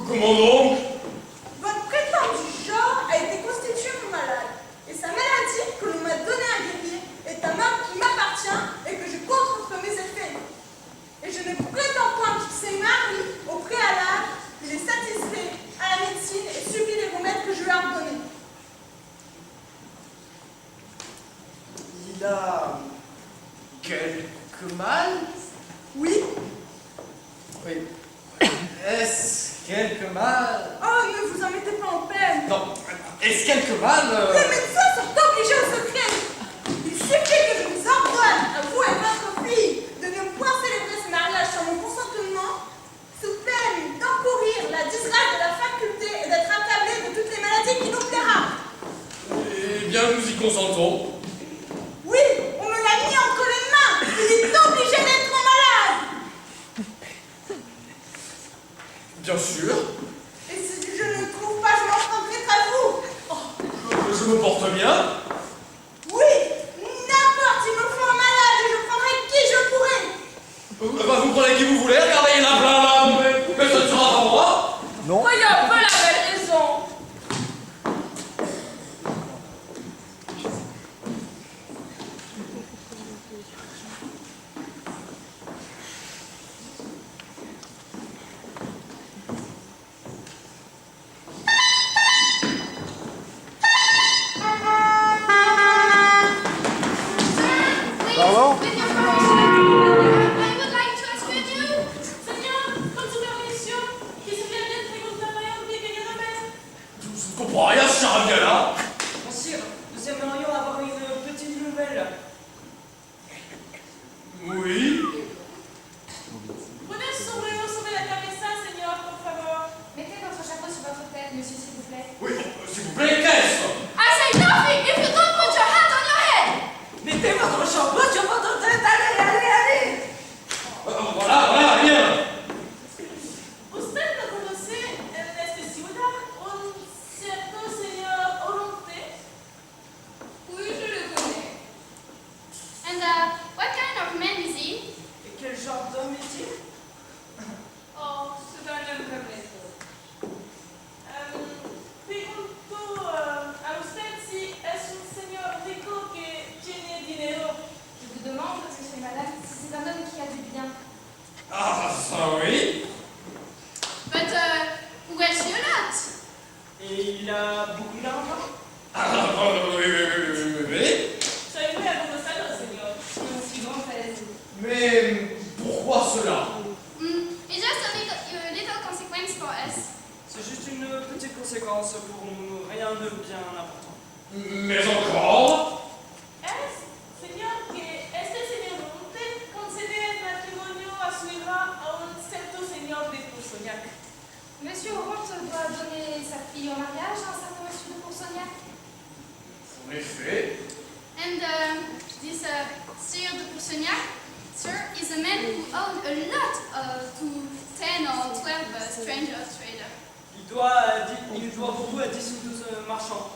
Comment donc? Votre prétendu genre a été constitué mon malade. Et sa maladie, que l'on m'a donnée à guérir, est un homme qui m'appartient et que je compte contre mes effets. Et je ne prétends point fixer Marie au préalable. Il est satisfait à la médecine et subit les remèdes que je lui ai ordonnés. Il a quelque mal? Oui. Oui. Est-ce quelque mal? Oh, ne vous en mettez pas en peine. Non. Est-ce quelque mal? Les médecins sont obligés au secret. Il suffit que je vous ordonne, à vous et votre fille, de ne point célébrer ce mariage sans mon consentement, sous peine d'encourir la disgrâce de la faculté et d'être accablé de toutes les maladies qui nous plaira. Eh bien, nous y consentons. Oui, on me l'a mis entre les mains. Il est obligé d'être malade. Bien sûr. Et si je ne trouve pas, je m'en prendrai à vous. Je me porte bien. Oui, n'importe, il me faut un malade et je prendrai qui je pourrai. Vous prenez qui vous voulez, regardez, il y en a plein là, mais ce ne sera pas moi. Voyez un peu la belle raison. Pardon? With your permission, I would like to escort you. Señor, con su permiso, quisiera bien preguntarle a un pequeño bebé. Je ne comprends rien, ce charabia là. Monsieur, nous aimerions avoir une petite nouvelle. Oui. Pones sobre la cabeza, señor, por favor. Mettez votre chapeau sur votre tête, monsieur, s'il vous plaît. Oui, s'il vous plaît, qu'est-ce? I say nothing if you don't put your hand on your head. Mettez votre chapeau sur votre tête, allez, allez, allez. Voilà, bien. ¿Usted no conoce en esta ciudad un cierto señor Oronte? Oui, je le connais. And what kind of man is he? Et quel genre d'homme est-il? Oh, c'est un homme comme les autres. Pregunto a usted si es un señor rico que tiene dinero. Je vous demande, parce que je suis malade, si c'est un homme qui a du bien. Ah, ça oui. But où est-ce qu'il Et il a beaucoup d'argent? Ah, oui. Soy muy agonizado, señor. Je suis grande aise. Mais pourquoi cela? It's just a little consequence for us. C'est juste une petite conséquence pour nous, rien de bien important. Mais encore? Es, señor, que este señor Oronte concede el matrimonio a su hija a un cierto señor de Poursognac. Monsieur Oronte doit donner sa fille au mariage à un certain monsieur de Poursognac. En effet. And this Sir de Poursognac, sir, is a man who owns a lot to 10 or 12 stranger traders. Il doit beaucoup à 10 ou 12 marchands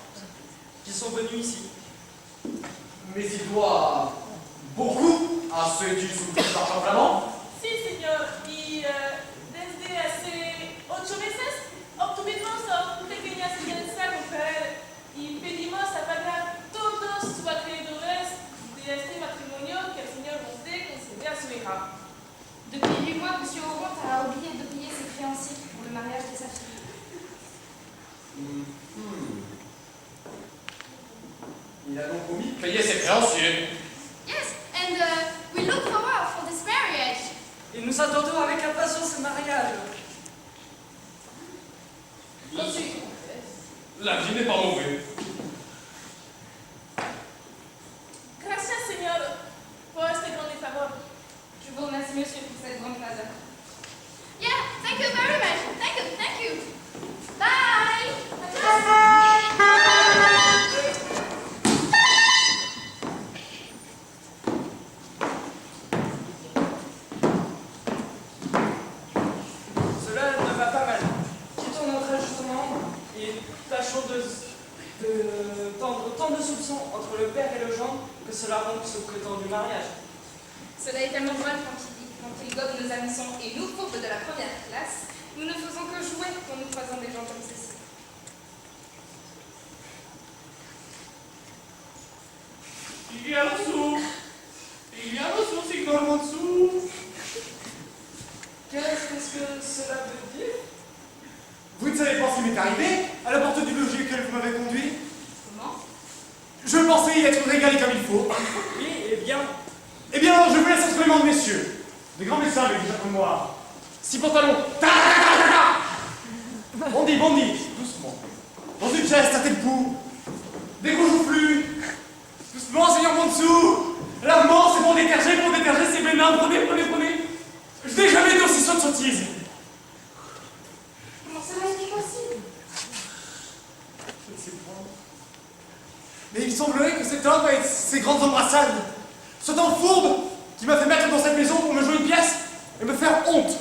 qui sont venus ici. Mais il doit beaucoup à ceux qui sont tous l'argent vraiment. Sí, señor, y desde hace 8 meses obtuvimos una pequeña asistencia con él y pedimos a pagar todos sus acreedores de este matrimonio que el señor Oronte concede a su hija. Depuis 8 mois, monsieur Oronte a oublié de payer ses créanciers pour le mariage de sa fille. Il a donc omis de payer ses créanciers. Yes, and we look forward for this marriage. Et nous attendons avec impatience ce mariage. La vie n'est pas mauvaise. Gracias, señor, por este grande favor. Je vous remercie, monsieur, pour cette grande faveur. Yeah, thank you very much. Thank you. Bye. Cela ne va pas mal. Quittons notre ajustement et tâchons de tendre tant de soupçons entre le père et le gendre que cela rompe ce prétendu mariage. Cela est tellement drôle quand il gobe nos hameçons et nous, pauvres de la première classe, Nous ne faisons que jouer quand nous croisons des gens comme ceci. Il y a le signor Mansou. Qu'est-ce que cela veut dire? Vous ne savez pas ce qui m'est arrivé à la porte du logis auquel vous m'avez conduit? Comment? Je pensais y être régalé comme il faut. Oui, eh bien, Eh bien, je vous laisse entre les mains de messieurs. Des grands médecins avec des chapeaux noirs. 6 pantalons. Bondi, doucement. Dans une chaise, tâtez le pouls. Des gros joufflus. Doucement, seigneur Mansou. Lavement, c'est pour déterger c'est bénin. Prenez. Je n'ai jamais été aussi sot de sottise. Comment cela est possible? Je ne sais pas. Mais il semblerait que cet homme, avec ses grandes embrassades, ce temps fourbe qui m'a fait mettre dans cette maison pour me jouer une pièce et me faire honte.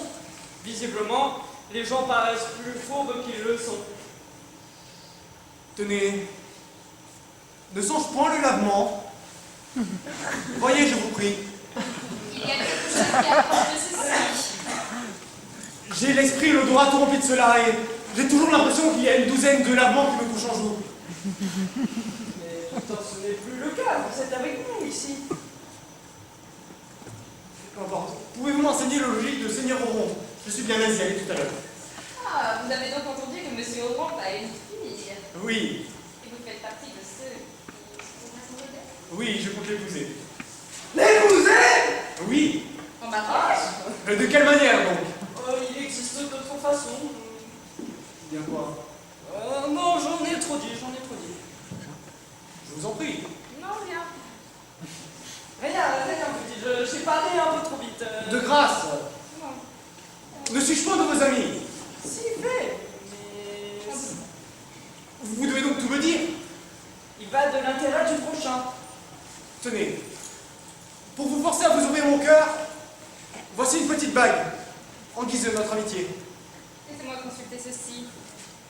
visiblement, les gens paraissent plus fourbes qu'ils le sont. Tenez, ne songe point le lavement. Voyez, je vous prie. Il y a quelque chose qui apporte ceci. J'ai l'esprit et l'odorat tout rempli de cela et j'ai toujours l'impression qu'il y a une douzaine de lavements qui me couchent en jour. Mais pourtant ce n'est plus le cas, vous êtes avec nous ici. Qu'importe. Pouvez-vous m'enseigner le logis de Seigneur Auron? Je suis bien aise d'y aller tout à l'heure. Ah, vous avez donc entendu que Monsieur Aurent a une fille. Oui, Et vous faites partie de ceux qui sont amoureux d'elle. oui, je compte l'épouser. L'épouser? Oui. En mariage. Mais de quelle manière donc? Il existe d'autres façons. Bien quoi? Non, j'en ai trop dit. Je vous en prie. Non, rien. Rien, vous dites, j'ai parlé un peu trop vite. De grâce, Non. ne suis-je point de vos amis? Si, fait, mais... Vous devez donc tout me dire. Il va de l'intérêt du prochain. Tenez, pour vous forcer à vous ouvrir mon cœur, voici une petite bague, en guise de notre amitié. Laissez-moi consulter ceci.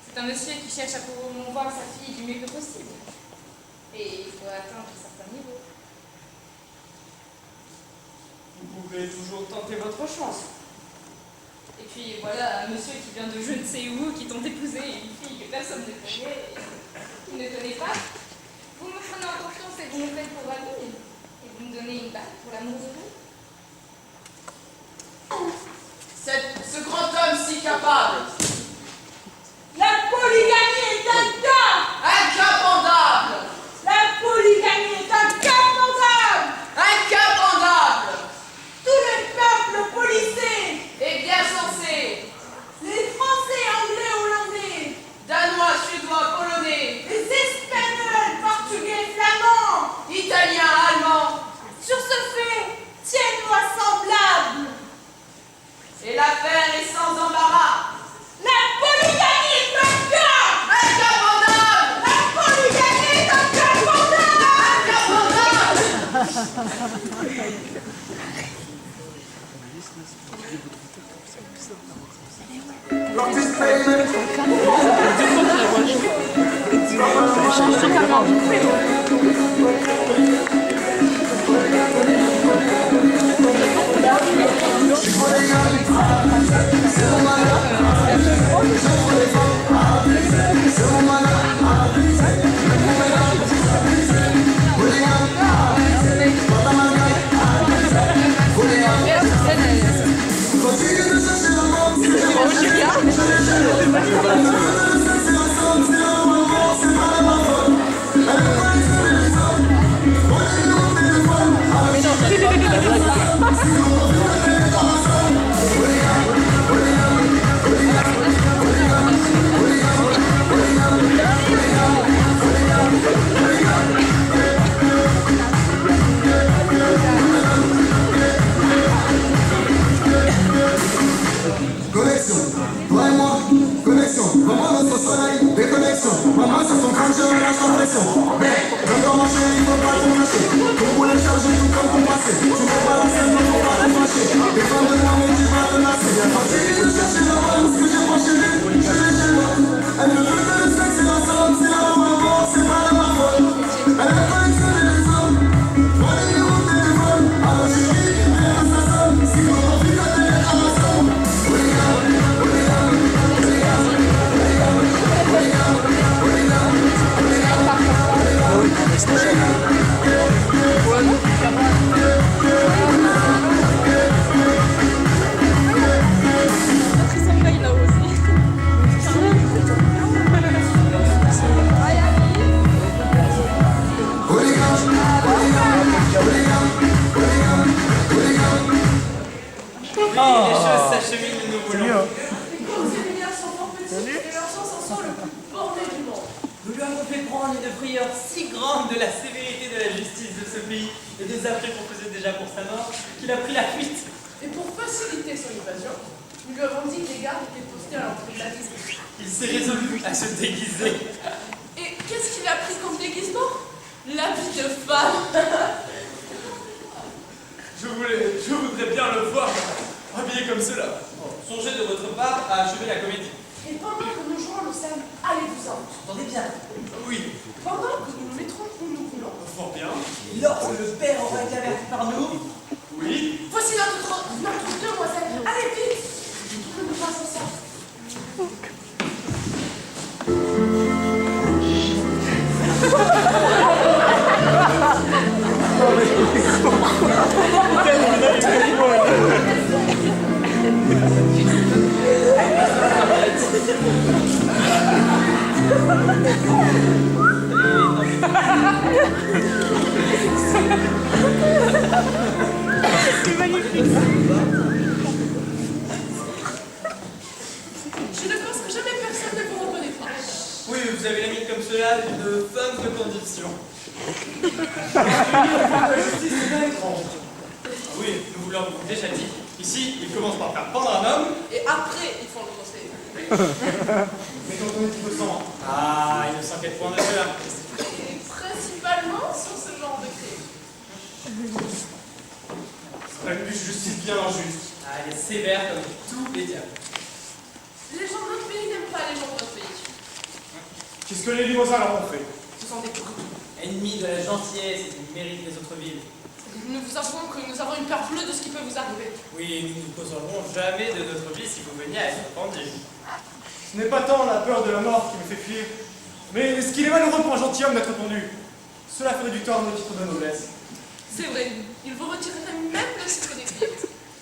C'est un monsieur qui cherche à promouvoir sa fille du mieux que possible. Et il faut atteindre un certain niveau. Vous pouvez toujours tenter votre chance. Et puis voilà, un monsieur qui vient de je ne sais où, qui tente d'épouser une fille que personne ne connaît, qui ne connaît pas. Vous me prenez en confiance et vous me faites pour amie. Et vous me donnez une bague pour l'amour de vous. Ce grand homme si capable, La polygamie est un cas. incapendable, La polygamie est un cas fondable. incapendable, Tout le peuple policé, et bien censé, les Français, Anglais, Hollandais, danois, suédois, polonais, les Espagnols, Portugais, Flamands, italiens, allemands, sur ce fait, tiens-moi semblable. et l'affaire est sans embarras, La polygamie est un cas. incapendable, La polygamie est un cas fondable. incapendable. les choses s'acheminent où nous voulons. Les cours et lumières sont fort petits et leurs sens en sont le plus borné du monde. Nous lui avons fait prendre une frayeur si grande de la sévérité de la justice de ce pays et des affres qu'on faisait déjà pour sa mort qu'il a pris la fuite. Et pour faciliter son évasion, nous lui avons dit que les gardes étaient postés à l'entrée de la ville. Il s'est résolu à se déguiser. Et qu'est-ce qu'il a pris comme déguisement? L'habit de femme. Je voudrais bien le voir habillé comme cela. Songez de votre part à achever la comédie. Et pendant que nous jouons le scène, allez-vous-en. Entendez bien. Oui, Pendant que nous nous mettrons où nous voulons, fort bien. Et lorsque le père aura été averti par nous, Oui. voici notre demoiselle. Allez vite. Que nous faisons ça. C'est magnifique. Je ne pense que jamais personne ne vous reconnaîtra. oui, vous avez la mine comme cela d'une femme de condition. Oui, nous vous l'avons déjà dit. Ici, il commence par faire pendre un homme. Et après, ils font le procès. Mais quand on est innocent, Ah, il ne s'inquiète point de cela. Et principalement sur ce genre de crime. c'est une justice bien injuste. Ah, elle est sévère comme tous les diables. Les gens de notre pays n'aiment pas les gens de notre pays. Qu'est-ce que les Limousins leur ont fait? Ce sont des brutes. Ennemis de la gentillesse et du mérite des autres villes. Nous vous avouons que nous avons une peur bleue de ce qui peut vous arriver. Oui, nous ne causerons jamais de notre vie si vous veniez à être pendu. Ce n'est pas tant la peur de la mort qui me fait fuir, mais est-ce qu'il est malheureux pour un gentilhomme d'être pendu? Cela ferait du tort à nos titres de noblesse. C'est vrai, il vous retirerait même le titre d'écrire.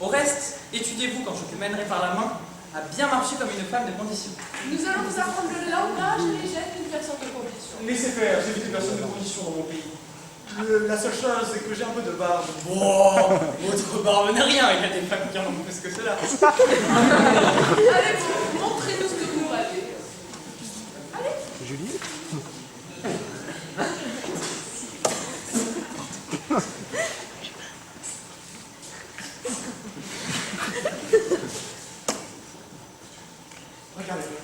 Au reste, étudiez-vous quand je vous mènerai par la main à bien marcher comme une femme de condition. Nous allons vous apprendre le langage et les gestes d'une personne de condition. Laissez faire, j'ai vu des personnes de condition dans mon pays. La seule chose, c'est que j'ai un peu de barbe. Bon, votre barbe n'est rien, il y a des femmes qui en ont plus que cela. Allez, montrez-nous ce que vous avez. Allez. Julie? Regardez-le.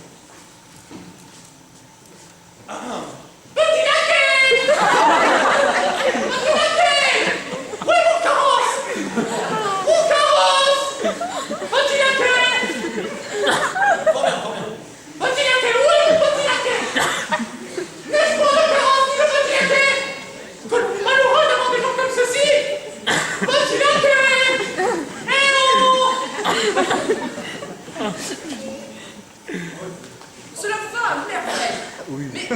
Cela vous va à merveille. Mais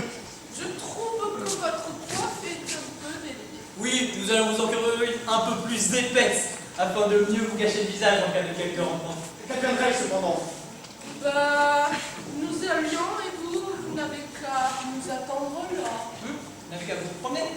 je trouve que votre coiffe est un peu déliée. Oui, nous allons vous en faire une un peu plus épaisse, afin de mieux vous cacher le visage en cas de quelque rencontre. Qu'appellerais-je cependant? Bah, nous allions et vous n'avez qu'à nous attendre là. Vous n'avez qu'à vous promener.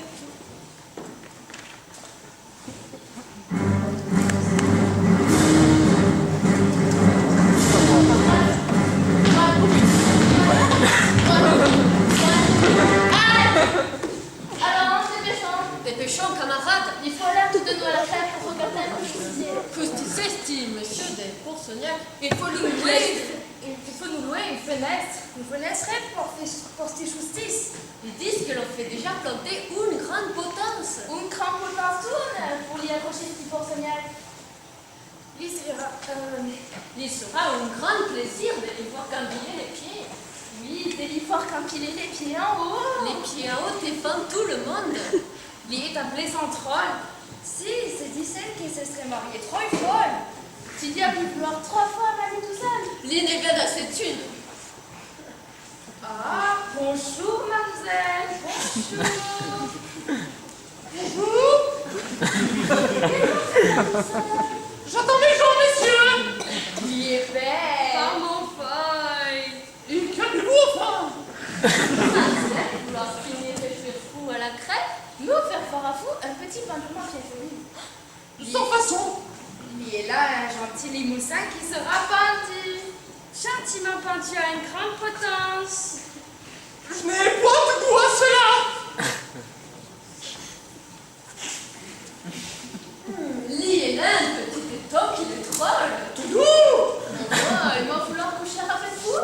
Alors, dépêchons. Dépêchons, camarades. Il faut aller tout de nous à la fête pour regarder un justicier. Justice, monsieur de Pourcenac. Il faut nous louer. Il faut nous louer une fenêtre. Une fenêtre pour cette justice. Ils disent que l'on fait déjà planter une grande potence. Une grande potence pour y accrocher ce petit porcelain. Il sera. Il sera un grand plaisir de les voir cambriller les pieds. Oui, de lui voir campiler les pieds en haut. Les pieds en haut défendent tout le monde. Il est appelé son troll. Si, c'est Dicelle qui se serait mariée trop folle. Tu dis à plus vouloir 3 fois marier tout seul. L'île est bien assez thune. Ah, bonjour, mademoiselle. Bonjour. J'entends mes gens, messieurs. Il est belle. Pas mon feuille. Et qu'avez-vous enfin? Mademoiselle, vouloir finir de faire fou à la crêpe, nous faire fort à fou un petit pain de main qui est joli. Sans façon. Et là, un gentil limoussin qui sera pentu. Gentiment pentu à une grande potence. Je n'ai point de goût à cela. Lis et l'Inde, petit étang qui le troll. Tout doux. Oh, il va vouloir coucher avec vous.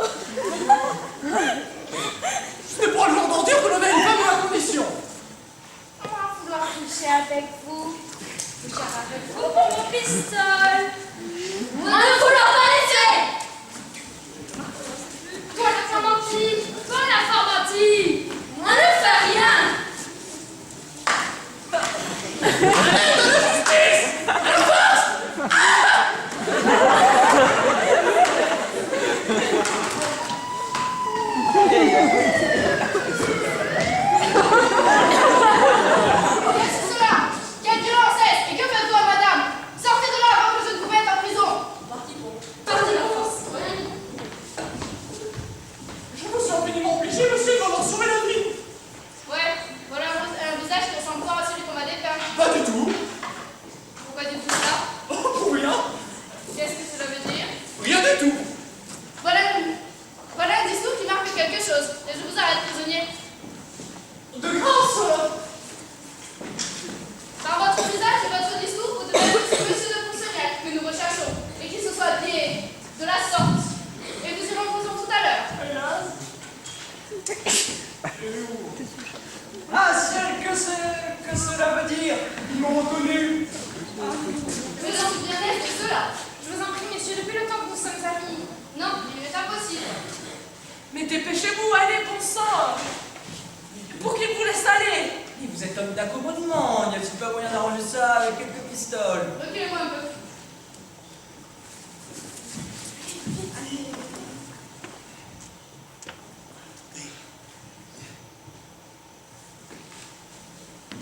Ce n'est pas le genre d'ordure que l'on a une femme à la condition. On va vouloir coucher avec vous. Coucher avec vous pour mon pistole. On ne vouloir pas laisser. Toi la femme menti. Toi la femme menti. On ne fait rien. Qu'est-ce que cela? Quelle violence est-ce? Et que faites-vous à madame? Sortez de là avant que je ne vous mette en prison. Partez la force. Je me suis infiniment obligé, monsieur, de m'en sauver la vie. Ouais, voilà un visage qui ressemble fort à celui qu'on m'a dépeint. Pas du tout. Pourquoi dites-vous cela? Oh, pour rien. Qu'est-ce que cela veut dire? Rien du tout. Voilà un discours qui marque quelque chose. Et je vous arrête, prisonnier. De grâce. Par votre visage et votre discours, vous devez être ce monsieur de Poncegnac que nous recherchons, et qui se soit habillé de la sorte. Et nous irons en prison tout à l'heure. Ah, ciel, que cela veut dire? Ils m'ont reconnu. Mais j'en suis bien aise de cela. Je vous en prie, messieurs, depuis le temps que nous sommes amis. Non, il est impossible. Mais dépêchez-vous, allez, bon sang. Pour qu'il vous laisse aller. Et vous êtes homme d'accommodement, n'y a-t-il pas moyen d'arranger ça avec quelques pistoles? Reculez-moi un peu.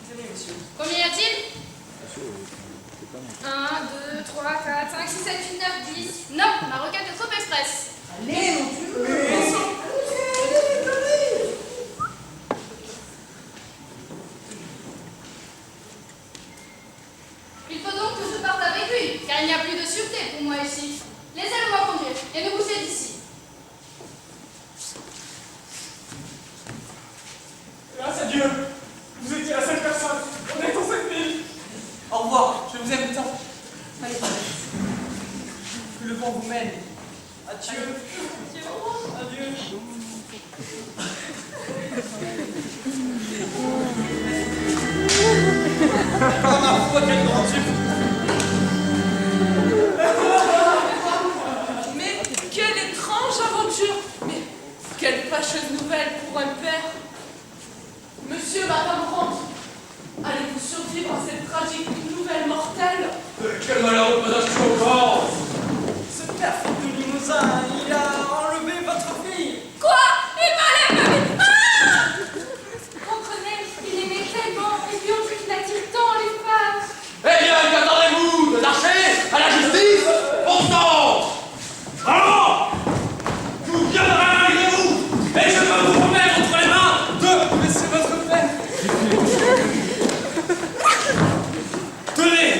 Tenez, monsieur. Combien y a-t-il? 1, 2, 3, 4, 5, 6, 7, 8, 9, 10. Non, ma requête est trop express. Allez, mon Dieu. Il faut donc que je parte avec lui, car il n'y a plus de sûreté pour moi ici. Laissez-le-moi conduire et nous bougez d'ici. Grâce à Dieu, vous étiez la seule personne. On est dans cette ville. Au revoir, je vous aime tant. Allez, que le vent vous mène. Adieu. Adieu. Oh ma foi, quel grand Dieu. Mais quelle étrange aventure. Mais quelle fâcheuse nouvelle pour un père. Monsieur Madame, allez-vous survivre à cette tragique nouvelle mortelle? Quel malheureux présage encore. Ce perfide de Limousin, il a enlevé votre fille. Quoi? Il m'a levé. Ah! Comprenez, il aimait tellement, et puis on dit qu'il attire tant les femmes. Eh bien, qu'attendez-vous? De lâcher à la justice? Bon sang. Alors, vous viendrez malgré vous, et je peux vous remettre entre les mains de laisser votre père. Tenez,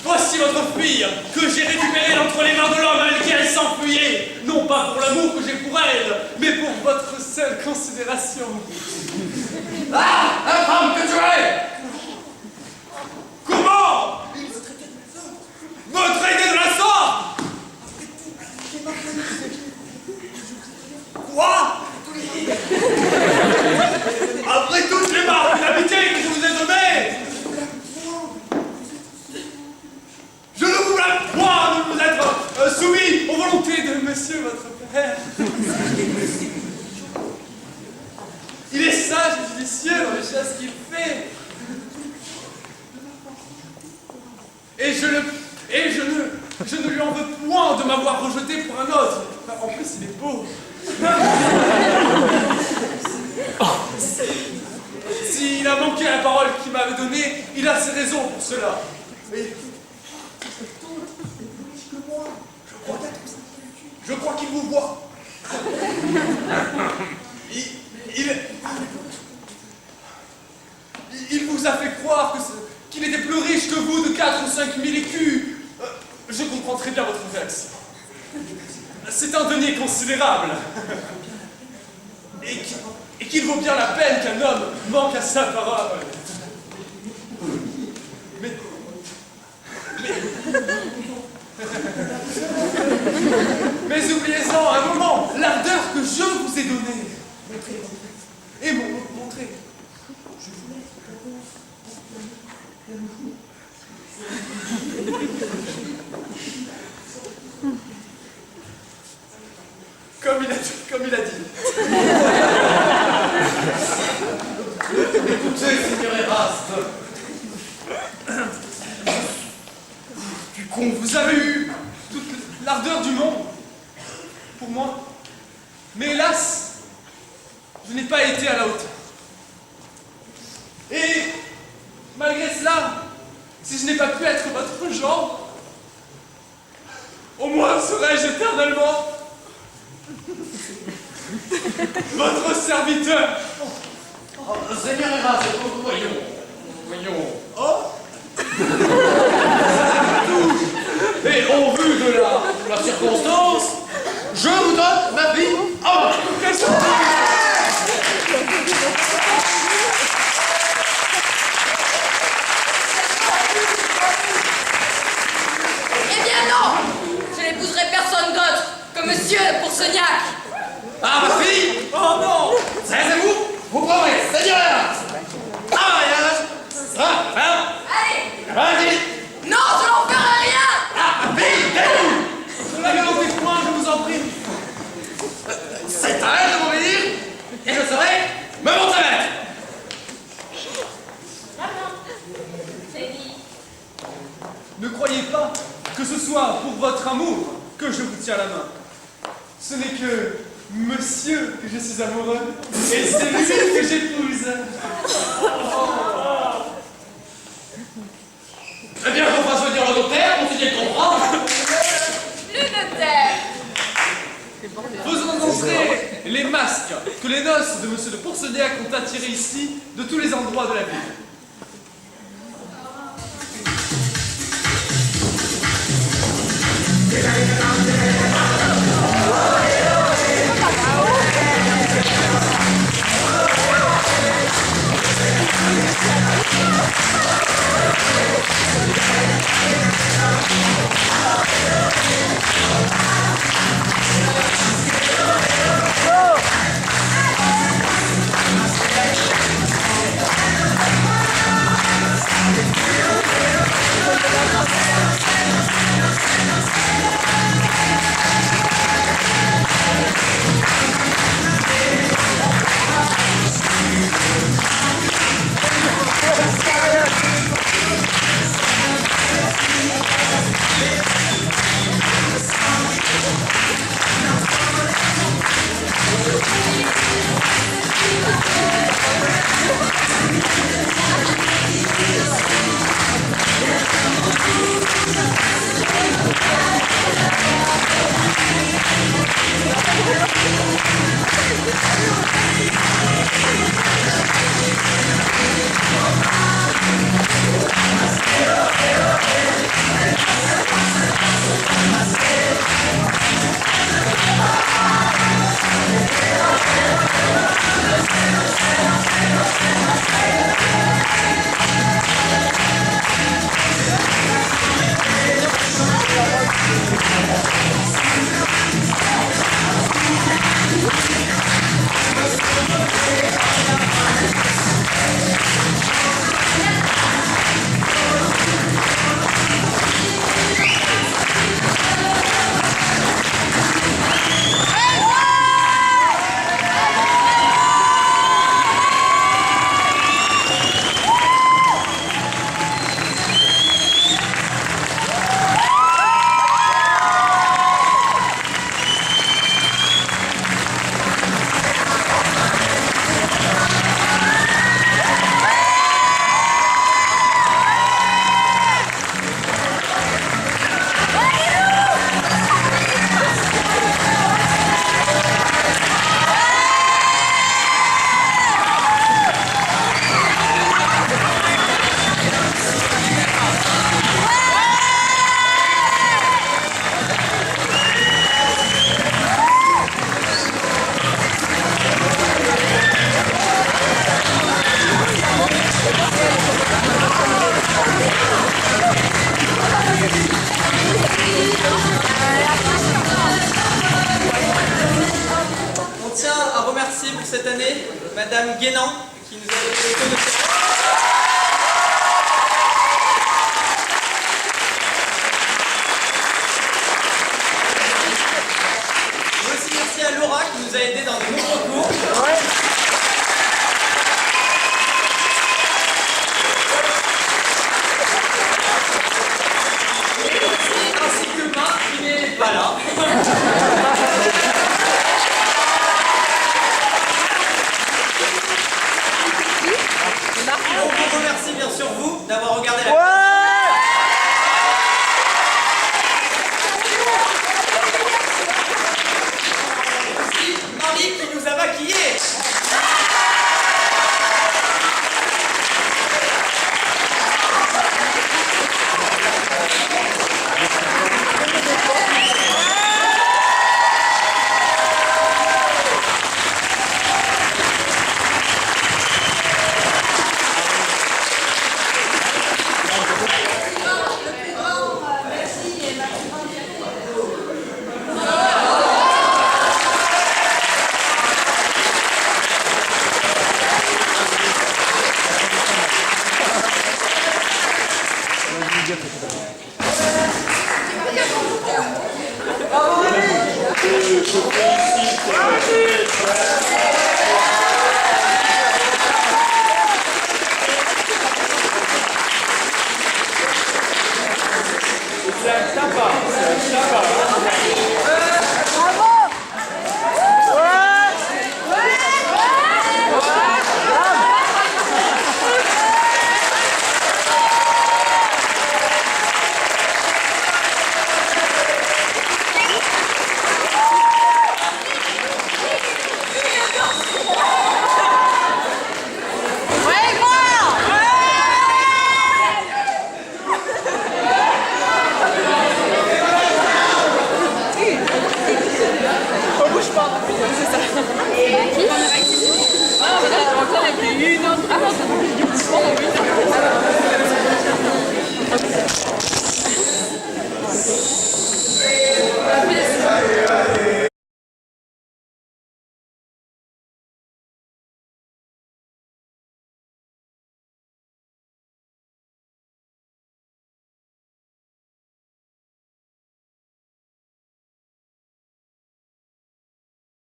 voici votre fille, que j'ai récupérée d'entre les mains de l'homme avec qui elle s'enfuyait, non pas pour l'amour que j'ai pour elle, mais pour votre seule considération. Ah, infâme que tu es! Comment? Me traiter de la sorte? Quoi? Après toutes les marques d'amitié que je vous ai données, je ne vous blâme point de vous être soumis aux volontés de monsieur votre père. Il est sage et judicieux dans les choses qu'il fait. Et je ne lui en veux point de m'avoir rejeté pour un autre. En plus, il est beau. S'il a manqué à la parole qu'il m'avait donnée, il a ses raisons pour cela. Mais je crois qu'il vous voit. Il vous a fait croire qu'il était plus riche que vous de 4 ou 5 000 écus. Je comprends très bien votre réaction. C'est un denier considérable. Et qu'il vaut bien la peine qu'un homme manque à sa parole. Mais oubliez-en un moment l'ardeur que je vous ai donnée. Et montrez. Comme il a dit. Écoutez, Seigneur Eraste. Vous avez eu toute l'ardeur du monde pour moi. Mais hélas, je n'ai pas été à la hauteur. Et malgré cela, si je n'ai pas pu être votre genre, au moins serai-je éternellement votre serviteur. Oh, Seigneur Eraste, voyons. Oh. Et au vu de la circonstance, je vous donne ma vie en main. Eh bien non, je n'épouserai personne d'autre que monsieur le Pourceniac. Ah, ma fille? Oh non! C'est vous? Vous prendrez, Seigneur Eraste. Ah, mariage. Allez! Vas-y. Non, je n'en ferai rien! Ah, ma fille, tais-vous. Ne la gardez point, je vous en prie. C'est à elle de m'obéir, et je serai me montrer maître. C'est dit. Ne croyez pas que ce soit pour votre amour que je vous tiens la main. Ce n'est que monsieur que je suis amoureux, et c'est lui que j'épouse. Eh bien, qu'on fasse venir le notaire, on signer le contrat. Le notaire. Faisons entrer les masques que les noces de monsieur de Pourceniac ont attirés ici de tous les endroits de la ville. Thank you. cette année, Madame Guénan, qui nous a été connotée. Aussi merci à Laura qui nous a aidés dans de nombreux cours. Ainsi que Marc qui n'est pas là. On vous remercie bien sûr vous d'avoir regardé la aussi Marie qui nous a maquillés. Bravo,